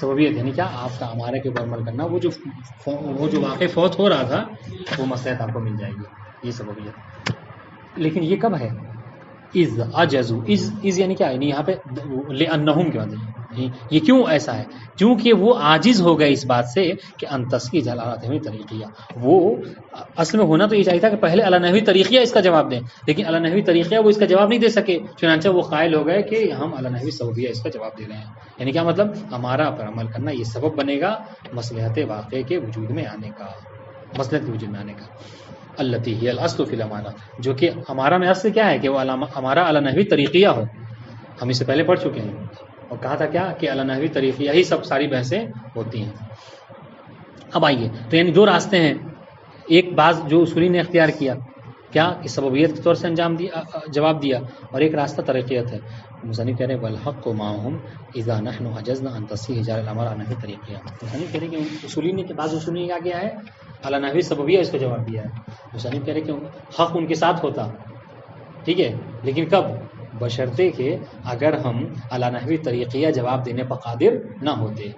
سببیت یعنی کیا، آپ کا امارہ کے اوپر عمل کرنا، وہ جو واقع فوت ہو رہا تھا وہ مصلحت آپ کو مل جائے گی، یہ سببیت۔ لیکن یہ کب ہے، اذ عجزوا، اذ یعنی کیا، یعنی یہاں پہ لانہم کے مطلب یہ کیوں ایسا ہے، کیونکہ وہ عاجز ہو گئے اس بات سے کہ ان تسکی جلالت نحوی طریقیہ، وہ اصل میں ہونا تو یہ چاہیے تھا کہ پہلے علی نحوی طریقیہ اس کا جواب دیں، لیکن علی نحوی طریقیہ وہ اس کا جواب نہیں دے سکے، چنانچہ وہ قائل ہو گئے کہ ہم علی نحوی سببیہ اس کا جواب دے رہے ہیں۔ یعنی کیا مطلب، ہمارا پر عمل کرنا یہ سبب بنے گا مصلحت واقع کے وجود میں آنے کا، مصلحت کے وجود میں آنے کا۔ التی ہی الاصل فی الامارہ، جو کہ ہمارا میں اصل کیا ہے کہ وہ ہمارا علی نحوی طریقیہ ہو، ہم اس سے پہلے پڑھ چکے ہیں اور کہا تھا کیا کہ علی نحوی طریقیہ ہی سب ساری بحثیں ہوتی ہیں۔ اب آئیے، تو یعنی دو راستے ہیں، ایک بعض جو اصولی نے اختیار کیا کیا کہ سببیت کے طور سے جواب دیا، اور ایک راستہ طریقیت ہے۔ مصنف کہہ رہے ہیں والحق معهم اذا نحن عجزنا ان تصحیح جار الامر علی نحوی طریقیہ۔ مصنف کہہ رہے ہیں کہ اصولی نے، کہ بعض اصولی نے کیا کیا ہے، علی نحوی سببیہ اس کو جواب دیا ہے۔ مصنف کہہ رہے ہیں کہ حق ان کے ساتھ ہوتا، ٹھیک ہے، لیکن کب، بشرطے کہ اگر ہم علی نحوی طریقیہ جواب دینے پر قادر نہ ہوتے،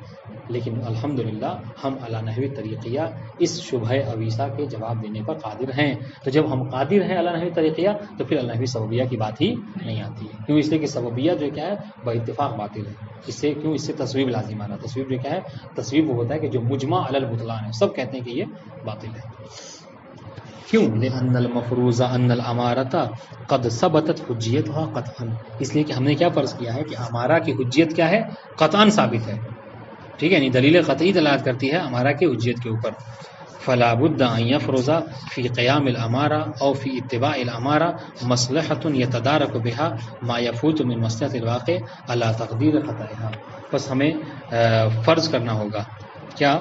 لیکن الحمدللہ ہم علی نحوی طریقیہ اس شبہ اویسا کے جواب دینے پر قادر ہیں۔ تو جب ہم قادر ہیں علی نحوی طریقیہ تو پھر علی نحوی سببیہ کی بات ہی نہیں آتی ہے، کیوں، اس لیے کہ سببیہ جو کیا ہے با اتفاق باطل ہے، اس سے کیوں، اس سے تصویب لازم آنا، تصویب جو کیا ہے، تصویب وہ ہوتا ہے کہ جو مجمع علی البطلان ہے، سب کہتے ہیں کہ یہ باطل ہے۔ کیوں، لأن المفروض ان الامارۃ قد ثبتت حجیتها قطعا، اس لیے کہ ہم نے کیا فرض کیا ہے کہ امارہ کی حجیت کیا ہے، قطعا ثابت ہے، ٹھیک ہے، یعنی دلیل قطعی دلالت کرتی ہے امارہ کی حجیت کے اوپر۔ فلا بد ان يفرض في قيام الامارہ او في اتباع الامارہ مصلحة يتدارك بها ما يفوت من مصلحة الواقع على تقدیر خطائها، بس ہمیں فرض کرنا ہوگا کیا،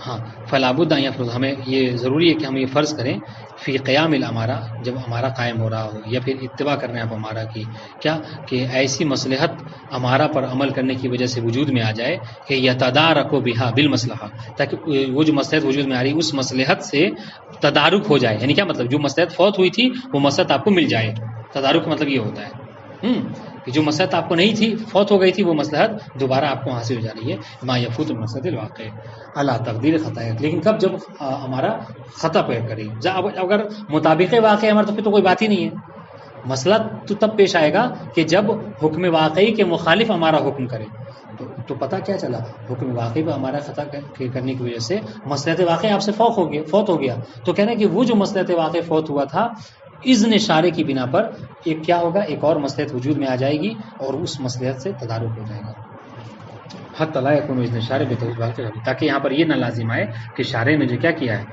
ہاں، فلا بد ان يفرض، ہمیں یہ ضروری ہے کہ ہم یہ فرض کریں فی قیام الامارہ، جب ہمارا قائم ہو رہا ہو، یا پھر اتباع کرنا ہے آپ ہمارا کی، کیا کہ ایسی مصلحت ہمارا پر عمل کرنے کی وجہ سے وجود میں آ جائے کہ یتدارک بہا بالمصلحہ، تاکہ وہ جو مصلحت وجود میں آ رہی اس مصلحت سے تدارک ہو جائے، یعنی کیا مطلب، جو مصلحت فوت ہوئی تھی وہ مصلحت آپ کو مل جائے، تدارک کا مطلب یہ ہوتا ہے کہ جو مصلحت آپ کو نہیں تھی، فوت ہو گئی تھی، وہ مصلحت دوبارہ آپ کو حاصل ہو جا رہی ہے، ما یفوت المصلحت الواقع علی تقدیر خطائق، لیکن کب، جب ہمارا خطا پیدا کرے، اگر مطابق واقع ہمارا تو پھر تو کوئی بات ہی نہیں ہے، مسئلہ تو تب پیش آئے گا کہ جب حکم واقعی کے مخالف ہمارا حکم کرے، تو پتہ کیا چلا، حکم واقعی پہ ہمارا خطا کرنے کی وجہ سے مصلحت واقع آپ سے فوت ہو گیا، تو کہنا ہے کہ وہ جو مصلحت واقع فوت ہوا تھا، اذن شارع کی بنا پر ایک کیا ہوگا، ایک اور مصلحت وجود میں آ جائے گی اور اس مصلحت سے تدارک ہو جائے گا، حتی لا یکون اذن شارع بتفویض واقع، تاکہ یہاں پر یہ نہ لازم آئے کہ شارع نے جو کیا کیا ہے،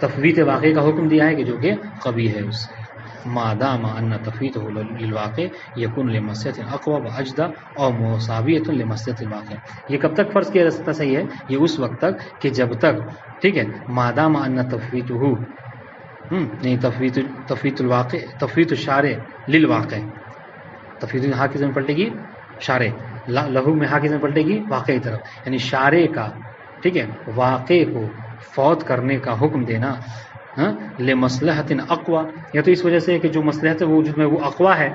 تفویض واقع کا حکم دیا ہے کہ جو کہ قبیح ہے، اس سے ما دام ان تفویضه للواقع یکون لمصلحت اقوى واجدى او مساویۃ لمصلحت الواقع، یہ کب تک فرض کیا جا سکتا، صحیح ہے، یہ اس وقت تک کہ جب تک، ٹھیک ہے، ما دام ان تفویضه نہیں تفویت الواقع، تفویت الشارع للواقع، تفویت ہا کی زمین پلٹے گی شارع، لہو میں ہا کی زمین پلٹے گی واقع کی طرف، یعنی شارع کا ٹھیک ہے واقع کو فوت کرنے کا حکم دینا لمصلحت اقوا، یا تو اس وجہ سے کہ جو مصلحت ہے وہ وجود میں وہ اقوا ہے،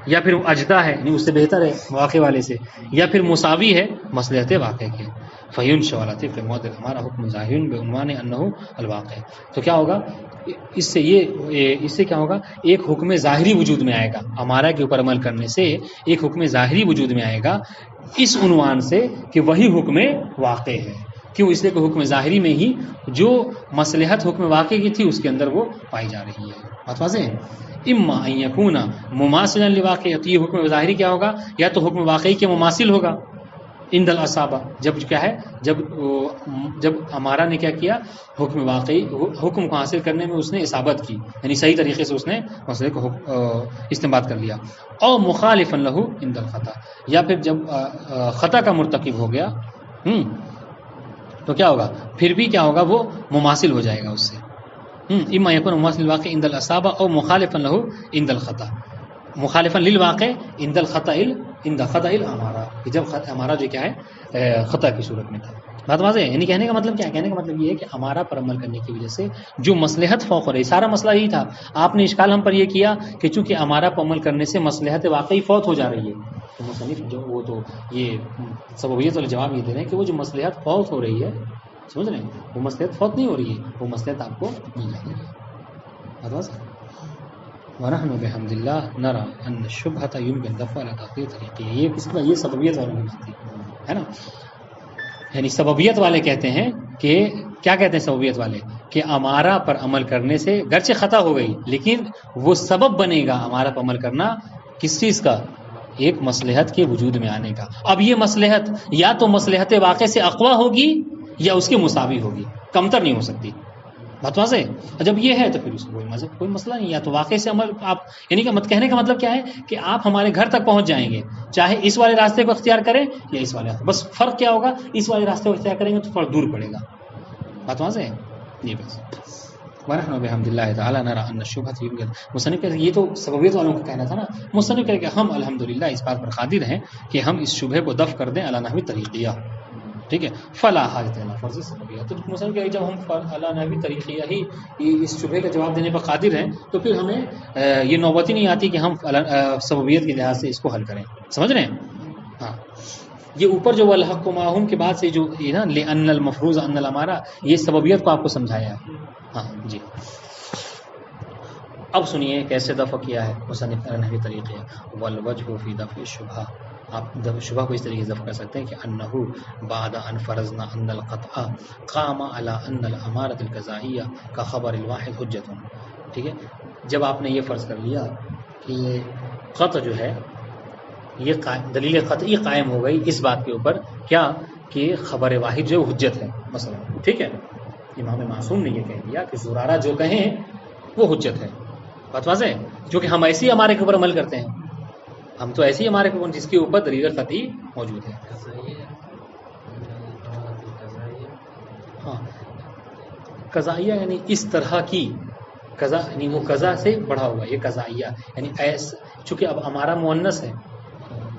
یا پھر وہ اجدا ہے یعنی اس سے بہتر ہے واقع والے سے، یا پھر مساوی ہے مصلحت واقع کے، فیون شوالات فی موت ہمارا حکم ظاہر بعنوان انہ الواقع، تو کیا ہوگا اس سے کیا ہوگا ایک حکم ظاہری وجود میں آئے گا، ہمارا کے اوپر عمل کرنے سے ایک حکم ظاہری وجود میں آئے گا اس عنوان سے کہ وہی حکم واقع ہے، کیوں اس لیے کہ حکم ظاہری میں ہی جو مصلحت حکم واقع کی تھی اس کے اندر وہ پائی جا رہی ہے، بات واضح ہے۔ اما ان یکون مماثلا لواقع، تو یہ حکم ظاہری کیا ہوگا یا تو حکم واقعی کے مماثل ہوگا عند الاصابہ، جب کیا ہے جب ہمارا نے کیا کیا حکم واقعی حکم کو حاصل کرنے میں اس نے اصابت کی، یعنی صحیح طریقے سے اس نے مسئلے کو استنباط کر لیا، او مخالفا لہ عند الخطا، یا پھر جب خطا کا مرتکب ہو گیا تو کیا ہوگا پھر بھی کیا ہوگا وہ مماثل ہو جائے گا اس سے، اما یکون مماثل للواقع عند الاصابہ او مخالفا لہ عند الخطا، مخالفا للواقع عند الخطا عند خطا الامارہ، جب ہمارا جو کیا ہے خطا کی صورت میں تھا، بات واضح ہے۔ یعنی کہنے کا مطلب کیا ہے، کہنے کا مطلب یہ ہے کہ ہمارا پر عمل کرنے کی وجہ سے جو مصلحت فوق ہو رہی، سارا مسئلہ یہی تھا، آپ نے اشکال ہم پر یہ کیا کہ چونکہ ہمارا پر عمل کرنے سے مصلحت واقعی فوت ہو جا رہی ہے، تو مصنف جو وہ تو یہ سببیت والا جواب یہ دے رہے ہیں کہ وہ جو مصلحت فوت ہو رہی ہے، سمجھ رہے ہیں، وہ مصلحت فوت نہیں ہو رہی ہے، وہ مصلحت آپ کو مل جا رہی ہے، بات واضح۔ ونحن بحمد اللہ نرى ان الشبهة يمكن دفعها على تقدير طریقے، یہ کس کا، یہ سببیت والوں کی بات ہے نا، یعنی سببیت والے کہتے ہیں کہ کیا کہتے ہیں سببیت والے کہ ہمارا پر عمل کرنے سے گرچہ خطا ہو گئی لیکن وہ سبب بنے گا ہمارا پر عمل کرنا کس چیز کا، ایک مصلحت کے وجود میں آنے کا، اب یہ مصلحت یا تو مصلحت واقع سے اقوا ہوگی یا اس کے مساوی ہوگی، کمتر نہیں ہو سکتی، بات واضح۔ جب یہ ہے تو پھر اس کو کوئی مسئلہ نہیں، یا تو واقع سے عمل آپ، یعنی کہ کہنے کا مطلب کیا ہے کہ آپ ہمارے گھر تک پہنچ جائیں گے چاہے اس والے راستے کو اختیار کریں یا اس والے راستے، بس فرق کیا ہوگا، اس والے راستے کو اختیار کریں گے تو تھوڑا دور پڑے گا، بات واضح ہے، یہ بس۔ ونحن بحمد اللہ تعالی نرى ان الشبهة يوجد، مصنف کہتے ہیں یہ تو سببیت والوں کا کہنا تھا نا، مصنف کہتے ہیں کہ ہم الحمدللہ اس بات پر قادر ہیں کہ ہم اس شبہے کو دفع کر دیں علی نحو طریقیہ، ٹھیک ہے، فلا حاجت لنا فرض سببیہ، تو مصنف کہ جب ہم علی نحو طریقیہ ہی اس شبہے کا جواب دینے پر قادر ہیں تو پھر ہمیں یہ نوبت ہی نہیں آتی کہ ہم سببیت کے لحاظ سے اس کو حل کریں، سمجھ رہے ہیں؟ ہاں، یہ اوپر جو والحق معہم کے بعد سے جو یہ نا لأن المفروض ان الامارہ، یہ سببیت کو آپ کو سمجھایا ہے، ہاں جی۔ اب سنیے کیسے دفع کیا ہے مصنف علی نحو طریقیہ، والوجہ فی دفع الشبہہ، آپ شبہ کو اس طریقے سے دفع کر سکتے ہیں کہ انہو بعد ان فرضنا ان القطع قام علی ان الامارۃ القضائیہ کا خبر الواحد حجت، ٹھیک ہے، جب آپ نے یہ فرض کر لیا کہ قطع جو ہے یہ دلیل قطعی قائم ہو گئی اس بات کے اوپر کیا کہ خبر واحد جو حجت ہے مثلا، ٹھیک ہے، امام معصوم نے یہ کہہ دیا کہ زرارہ جو کہیں وہ حجت ہے، بات واضح ہے، کیونکہ ہم ایسی ہمارے کے اوپر عمل کرتے ہیں، ہم تو ایسی ہمارے اوپر جس کے اوپر دلیل قطعی موجود ہے، ہاں قضائیہ یعنی اس طرح کی قضا، یعنی وہ قضا سے بڑھا ہوا، یہ قضائیہ یعنی چونکہ اب ہمارا مؤنث ہے،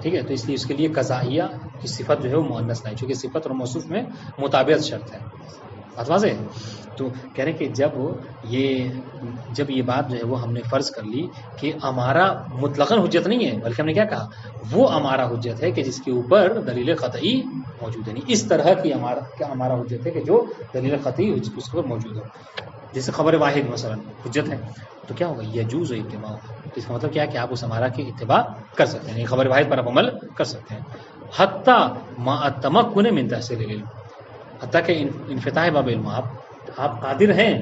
ٹھیک ہے، تو اس لیے اس کے لیے قضائیہ کی صفت جو ہے وہ مؤنث ہے، چونکہ صفت اور موصوف میں مطابقت شرط ہے، بات واضح ہے۔ تو کہہ رہے ہیں کہ جب یہ بات جو ہے وہ ہم نے فرض کر لی کہ ہمارا مطلقاً حجت نہیں ہے، بلکہ ہم نے کیا کہا وہ ہمارا حجت ہے کہ جس کے اوپر دلیل قطعی موجود ہے، نہیں اس طرح کی ہمارا حجت ہے کہ جو دلیل قطعی اس پر موجود ہو، جیسے خبر واحد مثلا حجت ہے، تو کیا ہوگا یجوز اتباع، اس کا مطلب کیا ہے کہ آپ اس ہمارا کی اتباع کر سکتے ہیں، خبر واحد پر آپ عمل کر سکتے ہیں، حتی ما التمکن من تحصیل العلم، حتیٰ کہ انفتاح باب علم، آپ قادر ہیں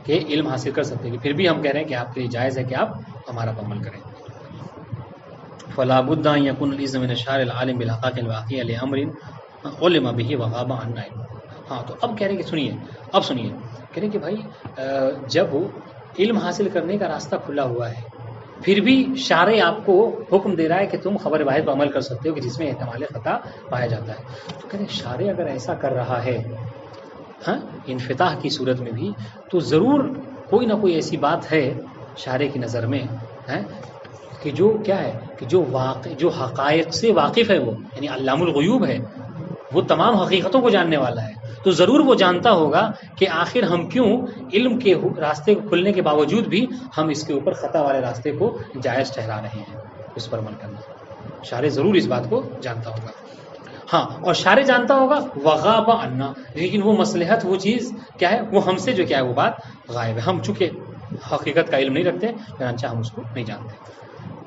کہ علم حاصل کر سکتے ہیں، پھر بھی ہم کہہ رہے ہیں کہ آپ کے لیے جائز ہے کہ آپ ہمارا پر عمل کریں۔ فلا بد ان يكون الاذن من الشارع العالم بالحقائق الواقعه لامر علم به وغاب عن علم، ہاں تو اب کہہ رہے ہیں کہ سنیے، اب سنیے، کہہ رہے ہیں کہ بھائی جب علم حاصل کرنے کا راستہ کھلا ہوا ہے پھر بھی شارع آپ کو حکم دے رہا ہے کہ تم خبر واحد پر عمل کر سکتے ہو کہ جس میں احتمال خطا پایا جاتا ہے، تو کہہ رہے ہیں شارع اگر ایسا کر رہا ہے ہاں انفتاح کی صورت میں بھی، تو ضرور کوئی نہ کوئی ایسی بات ہے شارع کی نظر میں کہ جو کیا ہے کہ جو حقائق سے واقف ہے، وہ یعنی علام الغیوب ہے، وہ تمام حقیقتوں کو جاننے والا ہے، تو ضرور وہ جانتا ہوگا کہ آخر ہم کیوں علم کے راستے کھلنے کے باوجود بھی ہم اس کے اوپر خطا والے راستے کو جائز ٹھہرا رہے ہیں، اس پر عمل کرنا۔ شارع ضرور اس بات کو جانتا ہوگا، ہاں، اور شارع جانتا ہوگا وغاب عنا، لیکن وہ مصلحت، وہ چیز کیا ہے، وہ ہم سے جو کیا ہے وہ بات غائب ہے، ہم چونکہ حقیقت کا علم نہیں رکھتے چنانچہ ہم اس کو نہیں جانتے۔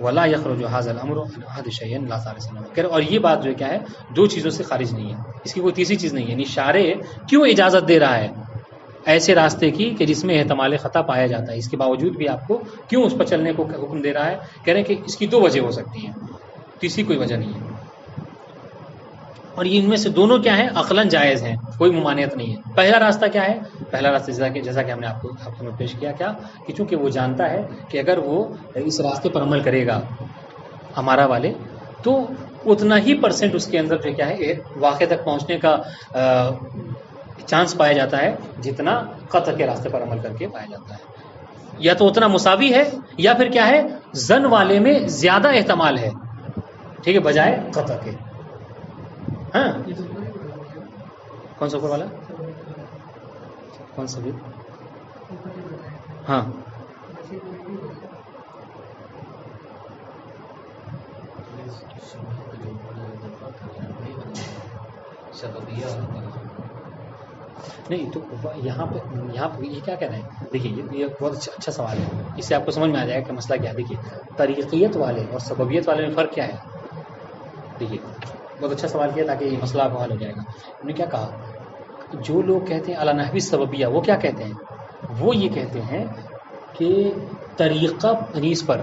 ولا يخرج هذا الامر عن احد شيء لا ثالث له، اور یہ بات جو کیا ہے دو چیزوں سے خارج نہیں ہے، اس کی کوئی تیسری چیز نہیں ہے، یعنی شارع کیوں اجازت دے رہا ہے ایسے راستے کی کہ جس میں احتمال خطا پایا جاتا ہے، اس کے باوجود بھی آپ کو کیوں اس پر چلنے کو حکم دے رہا ہے؟ کہہ رہے ہیں کہ اس کی دو وجہ ہو سکتی ہیں، تیسری کوئی وجہ نہیں ہے، اور ان میں سے دونوں کیا ہیں عقلاً جائز ہیں، کوئی ممانعت نہیں ہے۔ پہلا راستہ کیا ہے؟ پہلا راستہ جیسا کہ ہم نے آپ کو پیش کیا کیا کہ چونکہ وہ جانتا ہے کہ اگر وہ اس راستے پر عمل کرے گا ہمارا والے تو اتنا ہی پرسنٹ اس کے اندر جو کیا ہے واقع تک پہنچنے کا چانس پایا جاتا ہے جتنا قطع کے راستے پر عمل کر کے پایا جاتا ہے، یا تو اتنا مساوی ہے یا پھر کیا ہے زن والے میں زیادہ احتمال ہے، ٹھیک ہے، بجائے قطع کے۔ ہاں، کون سا اوپر والا؟ کون سا بھی؟ ہاں، نہیں تو یہاں پہ یہ کیا کہہ رہے ہیں؟ دیکھیے یہ بہت اچھا سوال ہے، اس سے آپ کو سمجھ میں آ جائے گا کہ مسئلہ کیا ہے۔ دیکھیے طریقیت والے اور سببیت والے میں فرق کیا ہے؟ دیکھیے بہت اچھا سوال کیا تاکہ یہ مسئلہ آپ کو حل ہو جائے گا۔ انہوں نے کیا کہا، جو لوگ کہتے ہیں علی نحو سببیہ، وہ کیا کہتے ہیں؟ وہ یہ کہتے ہیں کہ طریقہ حدیث پر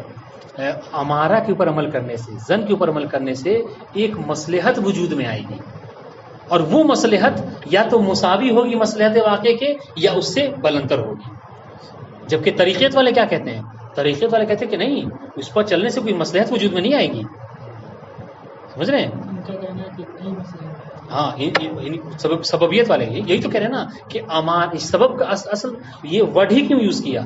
امارہ کے اوپر عمل کرنے سے، زن کے اوپر عمل کرنے سے ایک مصلحت وجود میں آئے گی، اور وہ مصلحت یا تو مساوی ہوگی مصلحت واقع کے یا اس سے بلندر ہوگی، جبکہ طریقیت والے کیا کہتے ہیں؟ طریقیت والے کہتے ہیں کہ نہیں، اس پر چلنے سے کوئی مصلحت وجود میں نہیں آئے گی، سمجھ رہے ہیں؟ ہاں، سببیت والے یہی تو کہہ رہے ہیں نا کہ سبب کا اصل یہ ورڈ ہی کیوں یوز کیا،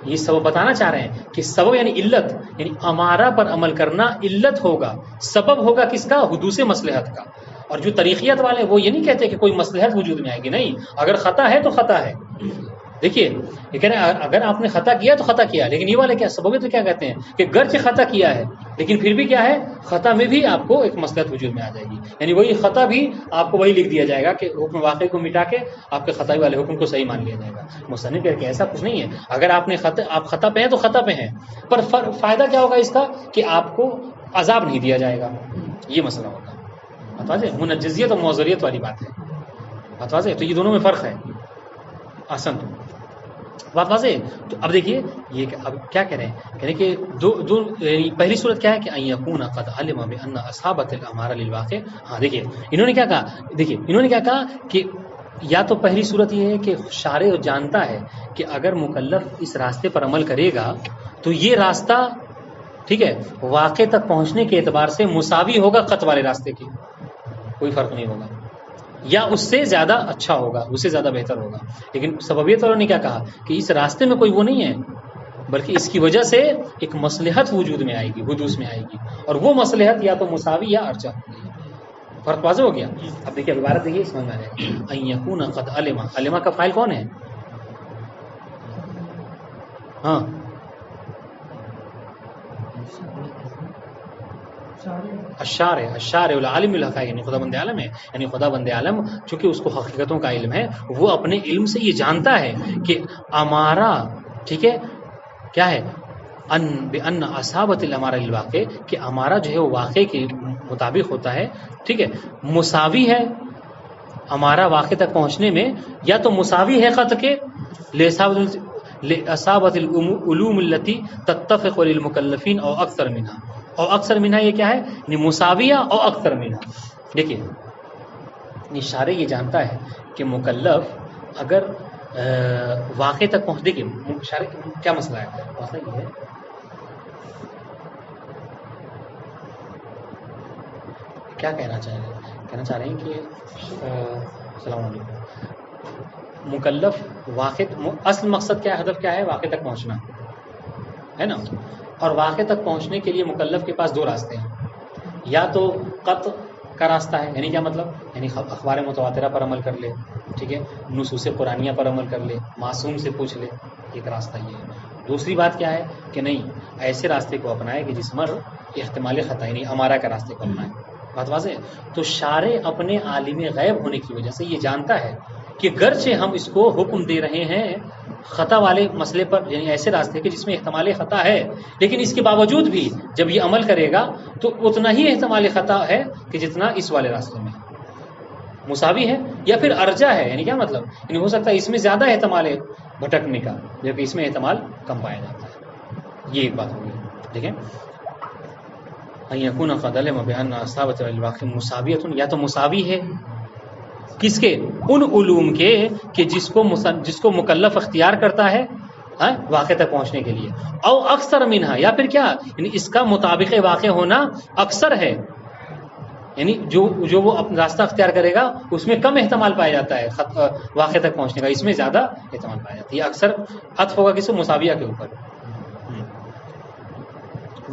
یہ سبب بتانا چاہ رہے ہیں کہ سبب یعنی علت، یعنی امارہ پر عمل کرنا علت ہوگا، سبب ہوگا کس کا؟ حدوث مصلحت کا۔ اور جو طریقیت والے وہ یہ نہیں کہتے کہ کوئی مصلحت وجود میں آئے گی، نہیں، اگر خطا ہے تو خطا ہے۔ دیکھیے یہ کہہ رہے ہیں اگر آپ نے خطا کیا تو خطا کیا، لیکن یہ والے کیا سببیت کیا کہتے ہیں کہ گرچہ خطا کیا ہے لیکن پھر بھی کیا ہے، خطا میں بھی آپ کو ایک مصلحت وجود میں آ جائے گی، یعنی وہی خطا بھی آپ کو وہی لکھ دیا جائے گا کہ حکم واقع کو مٹا کے آپ کے خطائی والے حکم کو صحیح مان لیا جائے گا۔ مصنف کہہ کے ایسا کچھ نہیں ہے، اگر آپ خطا پہ ہیں تو خطا پہ ہیں، پر فائدہ کیا ہوگا اس کا کہ آپ کو عذاب نہیں دیا جائے گا، یہ مسئلہ ہوگا۔ بات واضح؟ منجزیت اور معذریت والی بات ہے، بات واضح؟ تو یہ دونوں میں فرق ہے۔ آسن بات واضح؟ تو اب دیکھیے یہ اب کیا کہہ رہے ہیں، کہہ رہے ہیں کہ دو پہلی صورت کیا ہے کہ ان یکون قد علم بان اصحابۃ الامارہ للواقع۔ ہاں دیکھیے انہوں نے کیا کہا، دیکھیے انہوں نے کیا کہا کہ یا تو پہلی صورت یہ ہے کہ شارع جانتا ہے کہ اگر مکلف اس راستے پر عمل کرے گا تو یہ راستہ ٹھیک ہے واقع تک پہنچنے کے اعتبار سے مساوی ہوگا قطع والے راستے کے، کوئی فرق نہیں ہوگا، یا اس سے زیادہ اچھا ہوگا، اس سے زیادہ بہتر ہوگا۔ لیکن سببیت والوں نے کیا کہا کہ اس راستے میں کوئی وہ نہیں ہے، بلکہ اس کی وجہ سے ایک مصلحت وجود میں آئے گی، حدوث میں آئے گی، اور وہ مصلحت یا تو مساوی یا ارجح ہوگی۔ فرق واضح ہو گیا؟ اب دیکھیے عبارت دیکھیے سمجھ میں آ جائے گا۔ ان یکون قد علم، علم کا فاعل کون ہے؟ ہاں الشارع العالم الحقائق، یعنی خدا بند عالم ہے، یعنی خدا بند عالم چونکہ اس کو حقیقتوں کا علم ہے، وہ اپنے علم سے یہ جانتا ہے کہ امارہ ٹھیک ہے کیا ہے، بان اصابت الامارہ للواقع، کہ امارہ جو ہے وہ واقع کے مطابق ہوتا ہے، ٹھیک ہے، مساوی ہے ہمارا واقع تک پہنچنے میں، یا تو مساوی ہے خط کے لإصابت العلوم التي تتفق للمکلفین او اکثر منها، اور اکثر منها یہ کیا ہے، یعنی مساویہ او اکثر منها۔ دیکھیے شارع یہ جانتا ہے کہ مکلف اگر واقع تک پہنچ، دیکھیے شارع کیا مسئلہ ہے، مسئلہ یہ ہے کیا کہنا چاہ رہے ہیں کہ السلام علیکم، مکلف واقع اصل مقصد کیا ہے، ہدف کیا ہے؟ واقع تک پہنچنا ہے نا. اور واقع تک پہنچنے کے لیے مکلف کے پاس دو راستے ہیں. یا تو قطع کا راستہ ہے، یعنی کیا مطلب؟ یعنی اخبار متواترہ پر عمل کر لے، ٹھیک ہے، نصوص قرآنیہ پر عمل کر لے، معصوم سے پوچھ لے، ایک راستہ یہ ہے. دوسری بات کیا ہے کہ نہیں، ایسے راستے کو اپنائے کہ جس پر احتمال خطا، یعنی امارہ کا راستے کو اپنائے. بات واضح ہے. تو شارع اپنے عالم غیب ہونے کی وجہ سے یہ جانتا ہے کہ گرچہ ہم اس کو حکم دے رہے ہیں خطا والے مسئلے پر، یعنی ایسے راستے کے جس میں احتمال خطا ہے، لیکن اس کے باوجود بھی جب یہ عمل کرے گا تو اتنا ہی احتمال خطا ہے کہ جتنا اس والے راستے میں مساوی ہے، یا پھر ارجا ہے. یعنی کیا مطلب؟ یعنی ہو سکتا ہے اس میں زیادہ احتمال ہے بھٹکنے کا، جبکہ اس میں احتمال کم پایا جاتا ہے. یہ ایک بات ہوگی. ٹھیک ہے. یکون قد علم بان اصابت الواقع مساویۃ، یا تو مساوی ہے کس کے؟ ان علوم کے کہ جس کو مکلف اختیار کرتا ہے واقع تک پہنچنے کے لیے، او اکثر منہا، یا پھر کیا، یعنی اس کا مطابق واقع ہونا اکثر ہے، یعنی جو وہ اپنا راستہ اختیار کرے گا اس میں کم احتمال پایا جاتا ہے واقع تک پہنچنے کا، اس میں زیادہ احتمال پایا جاتا ہے. یہ اکثر عطف ہوگا کس کو؟ مساویہ کے اوپر.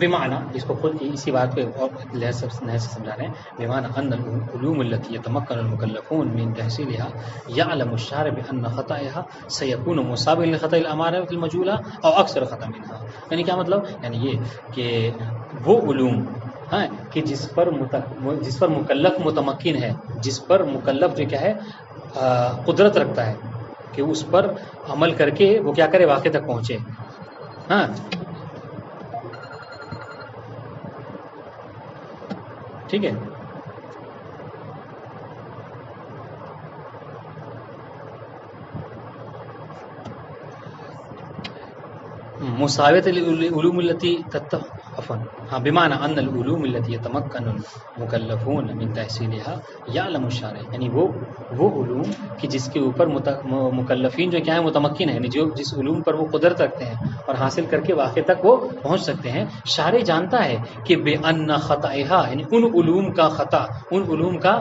بمعنی، اس کو خود اسی بات پہ اور لحاظ سے سمجھا رہے ہیں، بمعنی ان العلوم التي يتمكن المكلفون من تحصيلها يعلم الشارع بان خطأها سيكون مساويا لخطأ الامارة المجهولة او اکثر خطأ منها. یعنی کیا مطلب؟ یعنی یہ کہ وہ علوم کہ جس پر مکلف متمکن ہے، جس پر مکلف جو کیا ہے قدرت رکھتا ہے کہ اس پر عمل کر کے وہ کیا کرے؟ واقع تک پہنچے. ٹھیک ہے. مساویت العلوم التي عفوا بمعنى ان العلوم التي يتمكن المكلفون من تحصيلها يعلم الشارع، یعنی وہ علوم کہ جس کے اوپر مکلفین جو کیا ہے متمکن ہیں، یعنی جس علوم پر وہ قدرت رکھتے ہیں اور حاصل کر کے واقع تک وہ پہنچ سکتے ہیں، شارع جانتا ہے کہ بان خطأها، یعنی ان علوم کا خطا، ان علوم کا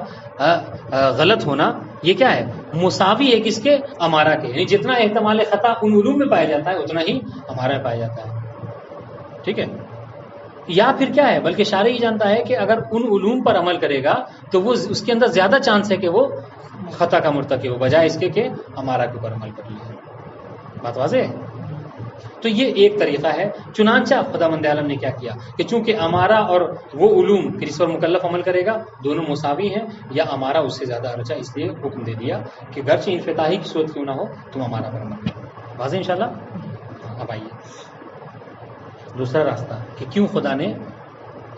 غلط ہونا، یہ کیا ہے؟ مساوی ہے کس کے؟ امارہ کے. یعنی جتنا احتمال خطا ان علوم میں پایا جاتا ہے اتنا ہی امارہ میں پایا جاتا ہے. ٹھیک ہے. یا پھر کیا ہے، بلکہ شارع یہ جانتا ہے کہ اگر ان علوم پر عمل کرے گا تو وہ اس کے اندر زیادہ چانس ہے کہ وہ خطا کا مرتکب ہو، بجائے اس کے کہ امارہ کے اوپر عمل کر لے. بات واضح ہے. تو یہ ایک طریقہ ہے. چنانچہ خداوند عالم نے کیا کیا کہ چونکہ امارہ اور وہ علوم کہ جس پر مکلف عمل کرے گا دونوں مساوی ہیں، یا امارہ اس سے زیادہ ارجا، اس لیے حکم دے دیا کہ گرچہ انفتاحی کی صورت کیوں نہ ہو تم امارہ پر عمل کرو. واضح انشاءاللہ. اب آئیے دوسرا راستہ کہ کیوں خدا نے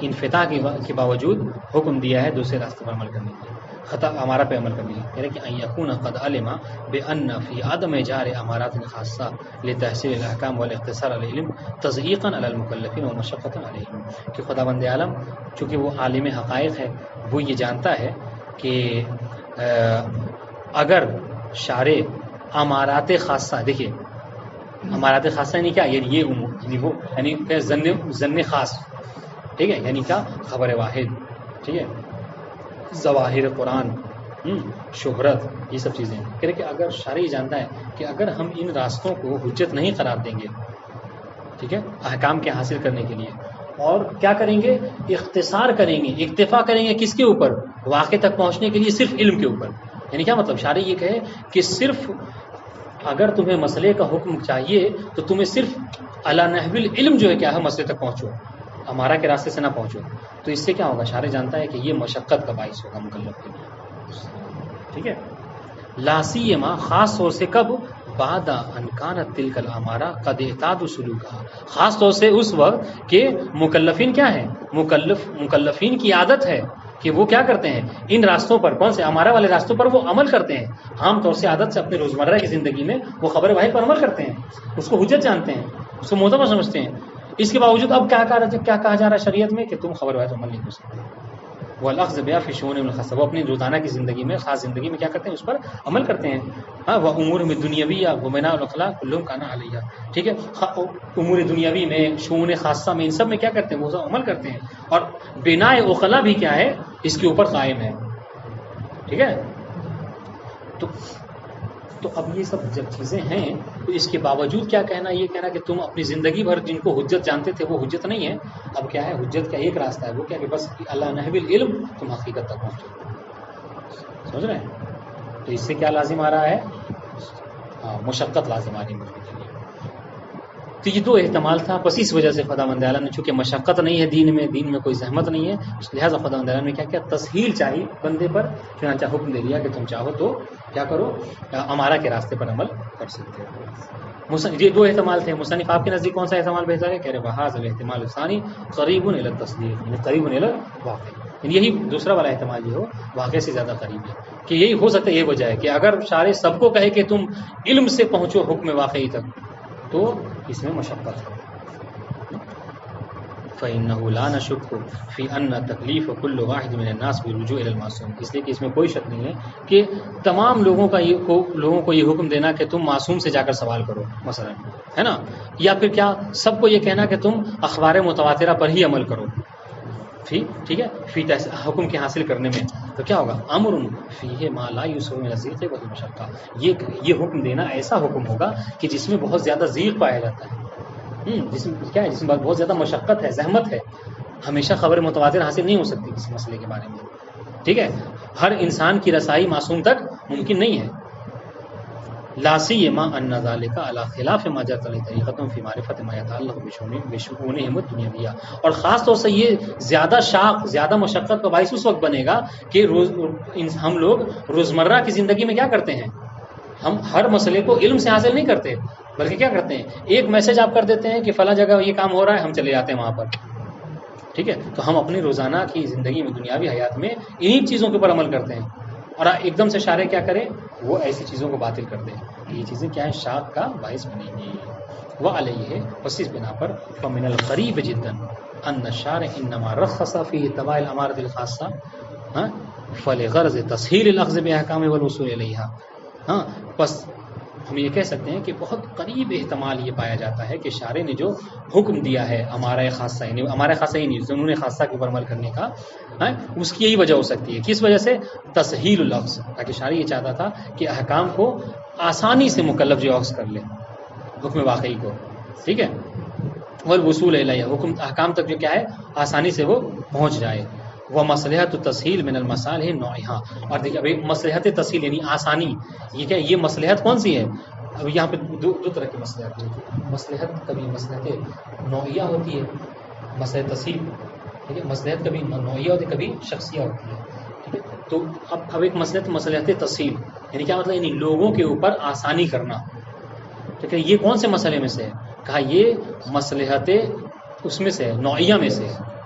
انفتاح کے باوجود حکم دیا ہے دوسرے راستے پر عمل کرنے کے لیے، خطا امارہ پہ عمل کرنے کے لیے. کہہ رہے کہ ان یکون قد علم بان فی عدم جار امارات خاصہ لتحصیل الاحکام والاقتصار علی العلم تضییقا علی المکلفین ومشقۃ علیہم، کہ خداوند عالم چونکہ وہ عالم حقائق ہے، وہ یہ جانتا ہے کہ اگر شارع امارات خاصہ، دیکھیے امارات خاصہ یعنی کیا؟ یعنی یہ یعنی وہ یعنی ظن خاص، ٹھیک ہے، یعنی کیا؟ خبر واحد، ٹھیک ہے، ظواہر قرآن، شہرت، یہ سب چیزیں. کہہ رہے کہ اگر شارع جانتا ہے کہ اگر ہم ان راستوں کو حجت نہیں قرار دیں گے، ٹھیک ہے، احکام کے حاصل کرنے کے لیے، اور کیا کریں گے؟ اختصار کریں گے، اکتفا کریں گے کس کے اوپر؟ واقع تک پہنچنے کے لیے صرف علم کے اوپر. یعنی کیا مطلب؟ شارع یہ کہے کہ صرف اگر تمہیں مسئلے کا حکم چاہیے تو تمہیں صرف علی نحو العلم جو ہے کیا ہے مسئلے تک پہنچو، امارہ کے راستے سے نہ پہنچو. تو اس سے کیا ہوگا؟ شارع جانتا ہے کہ یہ مشقت کا باعث ہوگا مکلف کے لیے. ٹھیک ہے. لا سیما، خاص طور سے کب؟ بعد ان کانت تلک الامارہ قد اعتادوا سلوکھا، خاص طور سے اس وقت کہ مکلفین کیا ہیں؟ مکلفین کی عادت ہے کہ وہ کیا کرتے ہیں؟ ان راستوں پر، کون سے؟ امارہ والے راستوں پر وہ عمل کرتے ہیں. عام طور سے عادت سے اپنے روزمرہ کی زندگی میں وہ خبر واحد پر عمل کرتے ہیں، اس کو حجت جانتے ہیں، اس کو معتبر سمجھتے ہیں. اس کے باوجود اب کیا کہا جا رہا ہے شریعت میں کہ تم خبر واحد عمل نہیں کر سکتے. وہ الاخذ بها فی شؤون الخاصہ، وہ اپنی روزانہ کی زندگی میں، خاص زندگی میں کیا کرتے ہیں؟ اس پر عمل کرتے ہیں. وہ امور میں دنیاویہ وبناء الاخلاق کلهم کان علیہ، ٹھیک ہے، امور دنیاوی میں، شؤون خاصہ میں، ان سب میں کیا کرتے ہیں؟ وہ سب عمل کرتے ہیں. اور بناء اخلاق بھی کیا ہے؟ اس کے اوپر قائم ہے. ٹھیک ہے. تو تو اب یہ سب جب چیزیں ہیں تو اس کے باوجود کیا کہنا، یہ کہنا کہ تم اپنی زندگی بھر جن کو حجت جانتے تھے وہ حجت نہیں ہے. اب کیا ہے حجت کا ایک راستہ ہے، وہ کیا کہ بس اللہ نحو العلم تم حقیقت تک پہنچو. سمجھ رہے ہیں؟ تو اس سے کیا لازم آ رہا ہے؟ مشقت لازم آ رہی ہے مجھے کے لیے. تو یہ دو احتمال تھا. بس اس وجہ سے خداوند اعلیٰ نے چونکہ مشقت نہیں ہے دین میں کوئی زحمت نہیں ہے، لہٰذا خداوند اعلیٰ نے کیا کیا تسہیل چاہیے بندے پر، چنانچہ حکم دے دیا کہ تم چاہو تو کیا کرو، امارہ کے راستے پر عمل کر سکتے ہو. یہ دو احتمال تھے. مصنف آپ کے نزدیک کون سا احتمال بہتر ہے؟ کہہ رہے بحاظ الاحتمال الثانی قریب الی التصدیق، یعنی قریب الی الواقع. یہی دوسرا والا احتمال یہ ہو واقع سے زیادہ قریب ہے کہ یہی ہو سکتا ہے. یہ وجہ ہے کہ اگر شارع سب کو کہے کہ تم علم سے پہنچو حکم واقعی تک تو اس میں مشقت ہے. فإنه لا نشك في أن تکلیف كل واحد من الناس بالرجوع إلى المعصوم، اس لیے کہ اس میں کوئی شک نہیں ہے کہ تمام لوگوں کو یہ حکم دینا کہ تم معصوم سے جا کر سوال کرو مثلا، ہے نا، یا پھر کیا سب کو یہ کہنا کہ تم اخبار متواترہ پر ہی عمل کرو. ٹھیک ہے، فی حکم کے حاصل کرنے میں تو کیا ہوگا؟ امر فیہ ما لا یسع من الضیق والمشقہ، یہ حکم دینا ایسا حکم ہوگا کہ جس میں بہت زیادہ ضیق پایا جاتا ہے، جس میں بہت زیادہ مشقت ہے، زحمت ہے. ہمیشہ خبر متواتر حاصل نہیں ہو سکتی کسی مسئلے کے بارے میں. ٹھیک ہے، ہر انسان کی رسائی معصوم تک ممکن نہیں ہے. لا سیما ان ذلک علی خلاف ما جرت علیہ طریقۃ فی معرفت ما یتعلق بشؤونہم الدنیویہ، اور خاص طور سے یہ زیادہ مشقت کا باعث اس وقت بنے گا کہ ہم لوگ روزمرہ کی زندگی میں کیا کرتے ہیں، ہم ہر مسئلے کو علم سے حاصل نہیں کرتے، بلکہ کیا کرتے ہیں، ایک میسج آپ کر دیتے ہیں کہ فلاں جگہ یہ کام ہو رہا ہے، ہم چلے جاتے ہیں وہاں پر. ٹھیک ہے، تو ہم اپنی روزانہ کی زندگی میں دنیاوی حیات میں انہی چیزوں کے اوپر عمل کرتے ہیں، اور ایک دم سے شارع کیا کرے، وہ ایسی چیزوں کو باطل کر دیں. یہ چیزیں کیا ہیں، شاق کا باعث بنیں گی. وہ علیہ بس اس بنا پر فمن القریب جدا ان الشارع انما رخص فی اتباع الامارۃ الخاصہ فلغرض تسہیل الاخذ باحکام والوصول الیہا. بس ہم یہ کہہ سکتے ہیں کہ بہت قریب احتمال یہ پایا جاتا ہے کہ شارع نے جو حکم دیا ہے ہمارا خاصہ ہی نہیں، ضمن خاصہ کے اوپر عمل کرنے کا، اس کی یہی وجہ ہو سکتی ہے. کس وجہ سے؟ تسہیل اللفظ، تاکہ شارع یہ چاہتا تھا کہ احکام کو آسانی سے مکلف جو اخذ کر لے حکم واقعی کو. ٹھیک ہے، والوصول الیہ، حکم احکام تک جو کیا ہے آسانی سے وہ پہنچ جائے. وہ مصلحت تسہیل من المصالح نوعہا، اور دیکھیے ابھی مصلحت تسہیل یعنی آسانی، یہ کیا، یہ مصلحت کون سی ہے؟ اب یہاں پہ دو طرح کی مصلحت ہوتی ہے. مصلحت کبھی مصلحت نوعیہ ہوتی ہے، مصلحت تسہیل، ٹھیک ہے، مصلحت کبھی نوعیہ ہوتی ہے، کبھی شخصیہ ہوتی ہے. ٹھیک ہے، تو اب ایک مصلحت تسہیل یعنی کیا مطلب، یعنی لوگوں کے اوپر آسانی کرنا. ٹھیک ہے، یہ کون سے مسئلے میں سے ہے؟ کہا یہ مصلحت اس میں سے ہے، نوعیہ میں سے ہے.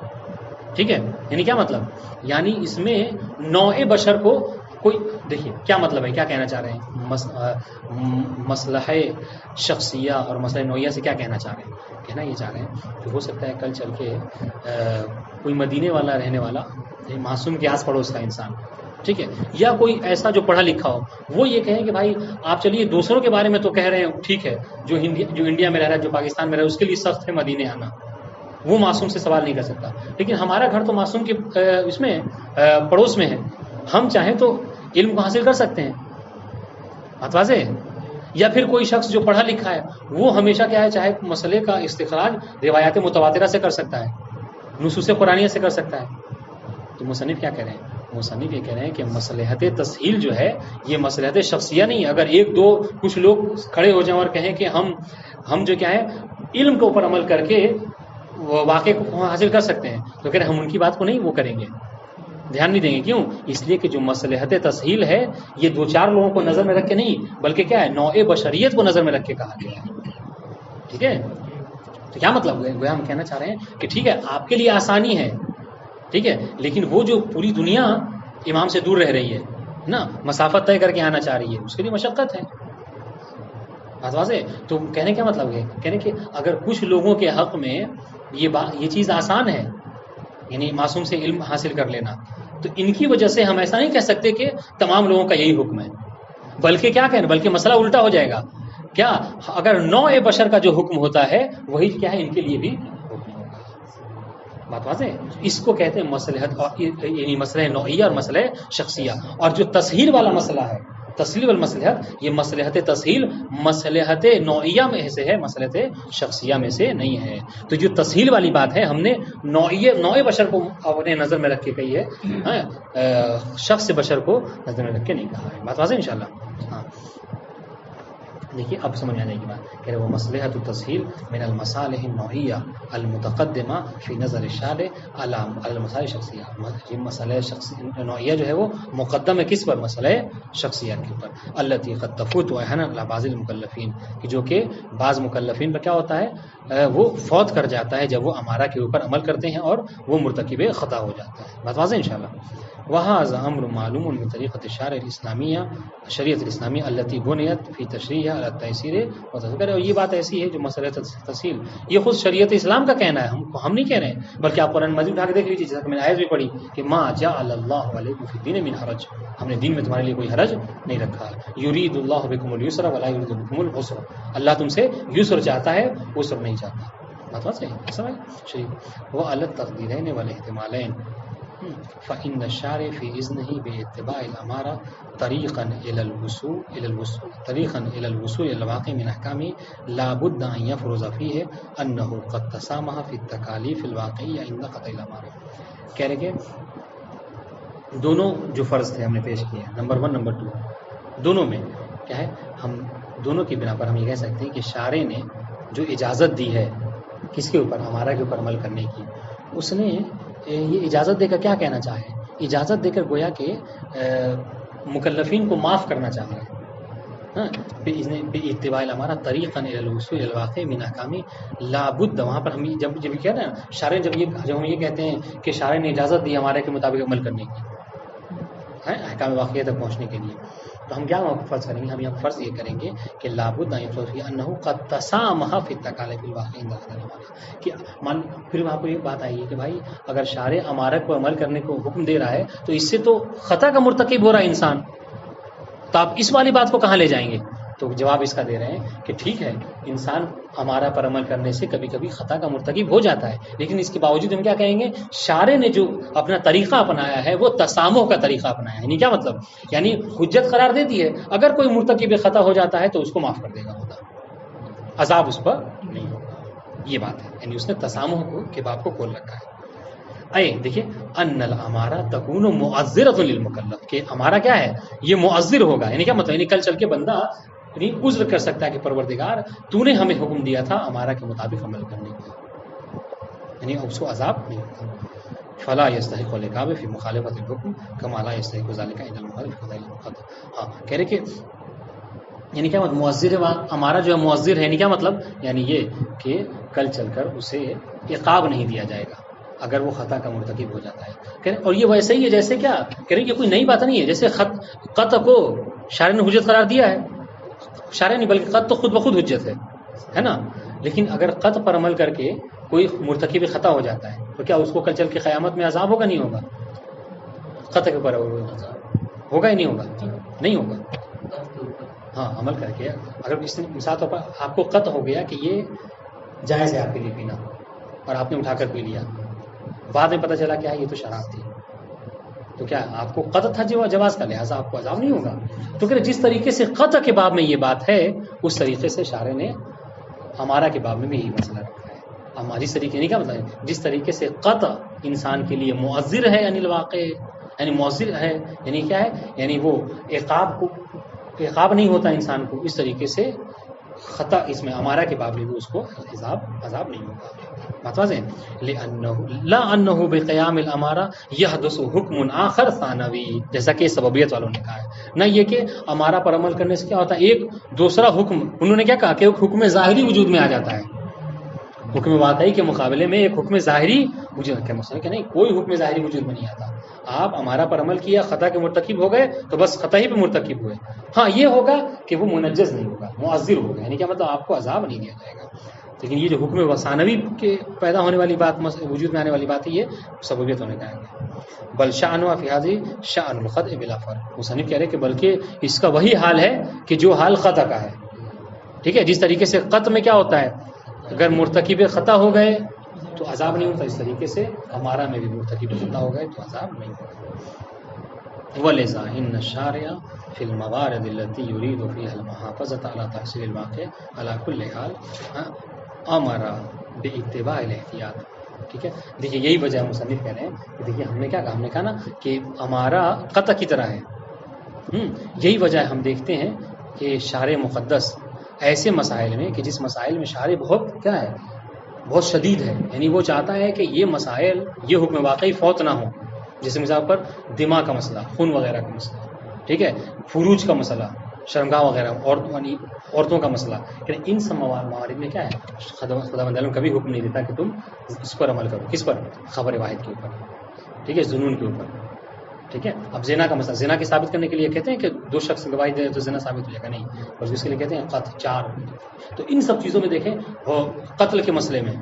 ٹھیک ہے، یعنی کیا مطلب، یعنی اس میں نوع بشر کو کوئی، دیکھیے کیا مطلب ہے، کیا کہنا چاہ رہے ہیں، مصلحہ شخصیہ اور مسئلہ نوعیہ سے کیا کہنا چاہ رہے ہیں؟ کہنا یہ چاہ رہے ہیں کہ ہو سکتا ہے کل چل کے کوئی مدینے والا رہنے والا معصوم کے آس پڑوس کا انسان، ٹھیک ہے، یا کوئی ایسا جو پڑھا لکھا ہو، وہ یہ کہیں کہ بھائی آپ چلیے دوسروں کے بارے میں تو کہہ رہے ہیں، ٹھیک ہے، جو انڈیا میں رہ رہا ہے، جو پاکستان میں رہ رہا ہے، اس کے لیے سخت ہے مدینے آنا، وہ معصوم سے سوال نہیں کر سکتا. لیکن ہمارا گھر تو معصوم کے اس میں پڑوس میں ہے، ہم چاہیں تو علم کو حاصل کر سکتے ہیں. بات واضح ہے. یا پھر کوئی شخص جو پڑھا لکھا ہے وہ ہمیشہ کیا ہے، چاہے مسئلے کا استخراج روایات متواترہ سے کر سکتا ہے، نصوص قرآنیہ سے کر سکتا ہے. تو مصنف کیا کہہ رہے ہیں؟ مصنف یہ کہہ رہے ہیں کہ مصلحت تسہیل جو ہے یہ مصلحت شخصیہ نہیں ہے. اگر ایک دو کچھ لوگ کھڑے ہو جائیں اور کہیں کہ ہم جو کیا ہے علم کے اوپر عمل کر کے واقع کو حاصل کر سکتے ہیں، تو کہہ رہے ہم ان کی بات کو نہیں وہ کریں گے، دھیان نہیں دیں گے. کیوں؟ اس لیے کہ جو مصلحت تسہیل ہے یہ دو چار لوگوں کو نظر میں رکھ کے نہیں، بلکہ کیا ہے، نوع بشریت کو نظر میں رکھ کے کہا گیا ہے. ٹھیک ہے، تو کیا مطلب ہے؟ ہم کہنا چاہ رہے ہیں کہ ٹھیک ہے آپ کے لیے آسانی ہے، ٹھیک ہے، لیکن وہ جو پوری دنیا امام سے دور رہ رہی ہے نا، مسافت طے کر کے آنا چاہ رہی ہے، اس کے لیے مشقت ہے. بات واضح. تو کہنے کا مطلب ہے، کہنے کہ اگر کچھ لوگوں کے حق میں یہ چیز آسان ہے، یعنی معصوم سے علم حاصل کر لینا، تو ان کی وجہ سے ہم ایسا نہیں کہہ سکتے کہ تمام لوگوں کا یہی حکم ہے، بلکہ کیا کہیں، بلکہ مسئلہ الٹا ہو جائے گا. کیا اگر نوع بشر کا جو حکم ہوتا ہے وہی کیا ہے ان کے لیے بھی حکم ہوگا. بات واضح ہے. اس کو کہتے ہیں مصلحت، یعنی مسئلہ نوعیہ اور مسئلہ شخصیہ. اور جو تسہیل والا مسئلہ ہے تسہیل والمصلحت، یہ مصلحت تسہیل مصلحت نوعیہ میں سے ہے، مصلحت شخصیہ میں سے نہیں ہے. تو جو تسہیل والی بات ہے ہم نے نوع بشر کو اپنے نظر میں رکھ کے کہی ہے، شخص بشر کو نظر میں رکھ کے نہیں کہا ہے. بات واضح انشاءاللہ. ہاں دیکھیے اب سمجھ آ جائے گی بات کہ وہ مصلحت التسہیل من المصالح النوعیہ المتقدمہ فی نظر الشارع علی المصالح الشخصیہ. یہ مسئلہ نوعیہ جو ہے وہ مقدم ہے کس پر؟ مسئلہ شخصیت کے اوپر. التی قد تفوت احیانا علی بعض المکلفین، جو کہ بعض مکلفین پر کیا ہوتا ہے وہ فوت کر جاتا ہے جب وہ امارہ کے اوپر عمل کرتے ہیں اور وہ مرتکب خطا ہو جاتا ہے. بات واضح انشاءاللہ. وهذا امر معلوم من طریقۃ الشارع الاسلامیہ، شریعت الاسلامیہ التي بنیت فی تشریعها على التیسیر وتذکر. اور یہ بات ایسی ہے جو مسئلہ تسہیل یہ خود شریعت اسلام کا کہنا ہے، ہم نہیں کہہ رہے ہیں، بلکہ آپ قرآن مجید اٹھا کے دیکھ لیجیے، جیسا کہ میں نے آیت بھی پڑھی کہ ما جعل اللہ علیکم فی الدین من حرج، ہم نے دین میں تمہارے لیے کوئی حرج نہیں رکھا. یرید اللہ بکم اليسر ولا یرید بکم العسر، اللہ تم سے یسر چاہتا ہے عسر نہیں چاہتا. بات بات صحیح سمجھ شریف. وہ الگ تقدیرین والاحتمالین فإن الشارع في إذنه باتباع الأمارة طريقا إلى الوصول إلى الواقع من أحكامه لا بد أن يفرض فيه أنه قد تسامح في التكاليف الواقعية عند قطع الأمارة. کہہ رہے کہ دونوں جو فرض تھے ہم نے پیش کیے، نمبر 1 نمبر 2، دونوں میں کیا ہے، ہم دونوں کی بنا پر ہم یہ کہہ سکتے ہیں کہ شارع نے جو اجازت دی ہے کس کے اوپر؟ ہمارا کے اوپر عمل کرنے کی، اس نے یہ اجازت دے کر کیا کہنا چاہے؟ اجازت دے کر گویا کہ مکلفین کو معاف کرنا چاہ رہا ہے. اتباع ہمارا طریقہ الوصول الى الواقع من احکام لا بد. وہاں پر ہم جب کہہ رہے ہیں شارع جب ہم یہ کہتے ہیں کہ شارع نے اجازت دی ہمارے کے مطابق عمل کرنے کی احکام واقعہ تک پہنچنے کے لیے، تو ہم کیا فرض کریں گے؟ ہم یہاں فرض یہ کریں گے کہ لابد انہ قد تسامح فی التکالیف الواقعہ، کہ پھر وہاں پر یہ بات آئی ہے کہ بھائی اگر شارع امارت کو عمل کرنے کو حکم دے رہا ہے تو اس سے تو خطا کا مرتکب ہو رہا ہے انسان، تو آپ اس والی بات کو کہاں لے جائیں گے؟ تو جواب اس کا دے رہے ہیں کہ ٹھیک ہے انسان ہمارا پر عمل کرنے سے کبھی کبھی خطا کا مرتکب ہو جاتا ہے، لیکن اس کے باوجود ہم کیا کہیں گے؟ شارع نے جو اپنا طریقہ اپنایا ہے وہ تسامح کا طریقہ اپنایا ہے. یعنی کیا مطلب؟ یعنی حجت قرار دیتی ہے، اگر کوئی مرتکب خطا ہو جاتا ہے تو اس کو معاف کر دے گا خدا، عذاب اس پر نہیں ہوگا. یہ بات ہے، یعنی اس نے تسامح کو کے باب کو کھول رکھا ہے. دیکھیے ان الامارہ تکون معذرۃ للمکلف، کہ امارہ کیا ہے؟ یہ معذر ہوگا. یعنی کیا مطلب؟ یعنی کل چل کے بندہ یعنی عذر کر سکتا ہے کہ پروردگار تو نے ہمیں حکم دیا تھا امارہ کے مطابق عمل کرنے کا، یعنی اس کو عذاب نہیں ہوگا. فلا یستحق العقاب فی مخالفت الحکم کما لا یستحق ذلک عند المخالف فضائل المقدم. ہاں کہہ رہے کہ یعنی کیا مطلب معذر ہمارا جو ہے معذر ہے، یعنی کیا مطلب؟ یعنی یہ کہ کل چل کر اسے عقاب نہیں دیا جائے گا اگر وہ خطا کا مرتکب ہو جاتا ہے. اور یہ ویسے ہی ہے جیسے کیا کہہ رہے کہ کوئی نئی بات نہیں ہے، جیسے قطع کو شارع نے حجت قرار دیا ہے، شارع نہیں بلکہ قطع تو خود بخود حجت ہے نا. لیکن اگر قطع پر عمل کر کے کوئی مرتکب خطا ہو جاتا ہے تو کیا اس کو کل چل کے قیامت میں عذاب ہوگا؟ نہیں ہوگا. قطع کے اوپر ہوگا ہی نہیں ہوگا؟ نہیں ہوگا. ہاں عمل کر کے اگر اس مثال طور پر آپ کو قطع ہو گیا کہ یہ جائز ہے آپ کے لیے پینا اور آپ نے اٹھا کر پی لیا، بعد میں پتہ چلا کیا یہ تو شراب تھی، تو کیا آپ کو قطع تھا جواز کا، لہٰذا آپ کو عذاب نہیں ہوگا. تو کہ جس طریقے سے قطع کے باب میں یہ بات ہے اس طریقے سے شارع نے ہمارا کے باب میں بھی یہی مسئلہ رکھا ہے. ہماری طریقے نہیں کیا مطلب؟ جس طریقے سے قطع انسان کے لیے معذر ہے یعنی الواقع یعنی معذر ہے، یعنی کیا ہے؟ یعنی وہ عقاب نہیں ہوتا انسان کو، اس طریقے سے خطا اس میں ہمارا کے باب میں بھی اس کو عذاب نہیں ہوگا. بات واضح ہے. لا انه بقیام الامارہ یحدث حکم آخر ثانوی، جیسا کہ سببیت والوں نے کہا ہے، نہ یہ کہ امارہ پر عمل کرنے سے کیا ہوتا ہے ایک دوسرا حکم، انہوں نے کیا کہا کہ ایک حکم ظاہری وجود میں آ جاتا ہے، حکم واقعی کے مقابلے میں ایک حکم ظاہری وجود کا مسئلہ کہ نہیں، کوئی حکم ظاہری وجود میں نہیں آتا. آپ ہمارا پر عمل کیا، خطا کے مرتکب ہو گئے تو بس خطا ہی پہ مرتکب ہوئے. ہاں یہ ہوگا کہ وہ منجز نہیں ہوگا، معذر ہوگا، یعنی کیا مطلب آپ کو عذاب نہیں دیا جائے گا. لیکن یہ جو حکم وثانوی کے پیدا ہونے والی بات، وجود میں آنے والی بات ہے، یہ سببیت ہونے کا ہے. بل شأن فی هذه شأن الخطأ بلا فرق. مصنف کہہ رہے کہ بلکہ اس کا وہی حال ہے کہ جو حال خطا کا ہے. ٹھیک ہے، جس طریقے سے قطع میں کیا ہوتا ہے اگر مرتکب خطا ہو گئے تو عذاب نہیں ہوتا، اس طریقے سے ہمارا میں بھی مرتکب خطا ہو گئے تو عذاب نہیں ہوگا. ولذا ان الشارع فی الموارد التي يريد فيها المحافظة على تحصيل الواقع على كل حال امر باتباع الاحتیاط. ٹھیک ہے، دیکھیے یہی وجہ ہے مصنف کہہ رہے ہیں کہ دیکھیے ہم نے کیا کہا، ہم نے کہا نا کہ ہمارا قطع کی طرح ہے. یہی وجہ ہے ہم دیکھتے ہیں کہ شارع مقدس ایسے مسائل میں کہ جس مسائل میں شارع بہت کیا ہے، بہت شدید ہے، یعنی وہ چاہتا ہے کہ یہ مسائل، یہ حکم واقعی فوت نہ ہو. جیسے مثال پر دماء کا مسئلہ، خون وغیرہ کا مسئلہ، ٹھیک ہے، فروج کا مسئلہ، شرمگاہ وغیرہ، عورتوں کا مسئلہ، کہ ان سب موارد میں کیا ہے، خدا بند عالم کبھی حکم نہیں دیتا کہ تم اس پر عمل کرو. کس پر؟ خبر واحد کے اوپر، ٹھیک ہے، جنون کے اوپر. ٹھیک ہے، اب زنا کا مسئلہ، زنا کے ثابت کرنے کے لیے کہتے ہیں کہ دو شخص گواہی دے تو زنا ثابت ہو جائے گا، نہیں، بلکہ اس کے لیے کہتے ہیں قتل 4. تو ان سب چیزوں میں دیکھیں، وہ قتل کے مسئلے میں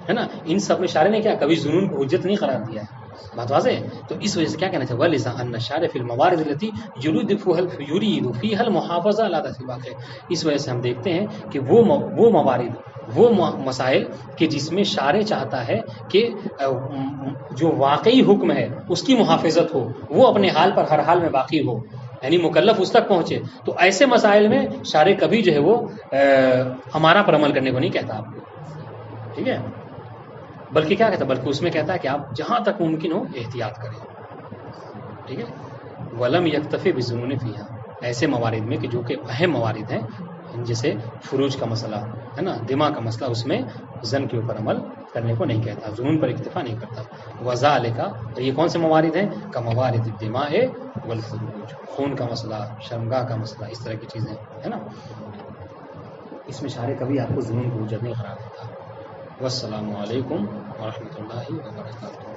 ہے نا، ان سب میں شارع نے کیا کبھی جنون کو حجت نہیں قرار دیا ہے. بات واضح ہے. تو اس وجہ سے کیا کہنا چاہیے، وَلِذَا أَنَّ الشَّارِعَ فِي الْمَوَارِدِ الَّتِي يُرِيدُ فِيهَا الْمُحَافَظَةَ عَلَى ذَاتِ الْوَاقِعِ. اس وجہ سے ہم دیکھتے ہیں کہ وہ موارد، وہ مسائل کہ جس میں شارع چاہتا ہے کہ جو واقعی حکم ہے اس کی محافظت ہو، وہ اپنے حال پر ہر حال میں باقی ہو، یعنی مکلف اس تک پہنچے. تو ایسے مسائل میں شارع کبھی جو ہے وہ ہمارا پر عمل کرنے کو نہیں کہتا آپ کو. ٹھیک ہے، بلکہ کیا کہتا ہے، بلکہ اس میں کہتا ہے کہ آپ جہاں تک ممکن ہو احتیاط کریں. ٹھیک ہے، ولم یکتفی بالظنون فیہا، ایسے موارد میں کہ جو کہ اہم موارد ہیں، جیسے فروج کا مسئلہ ہے نا، دماء کا مسئلہ، اس میں زن کے اوپر عمل کرنے کو نہیں کہتا، جنون پر اکتفا نہیں کرتا. وذالک، یہ کون سے موارد ہیں، کا موارد الدماء والفروج، خون کا مسئلہ، شرمگاہ کا مسئلہ، اس طرح کی چیزیں ہے نا، اس میں شارع کبھی آپ کو جنون کو حجت نہیں قرار دیتا. والسلام علیکم ورحمۃ اللہ وبرکاتہ.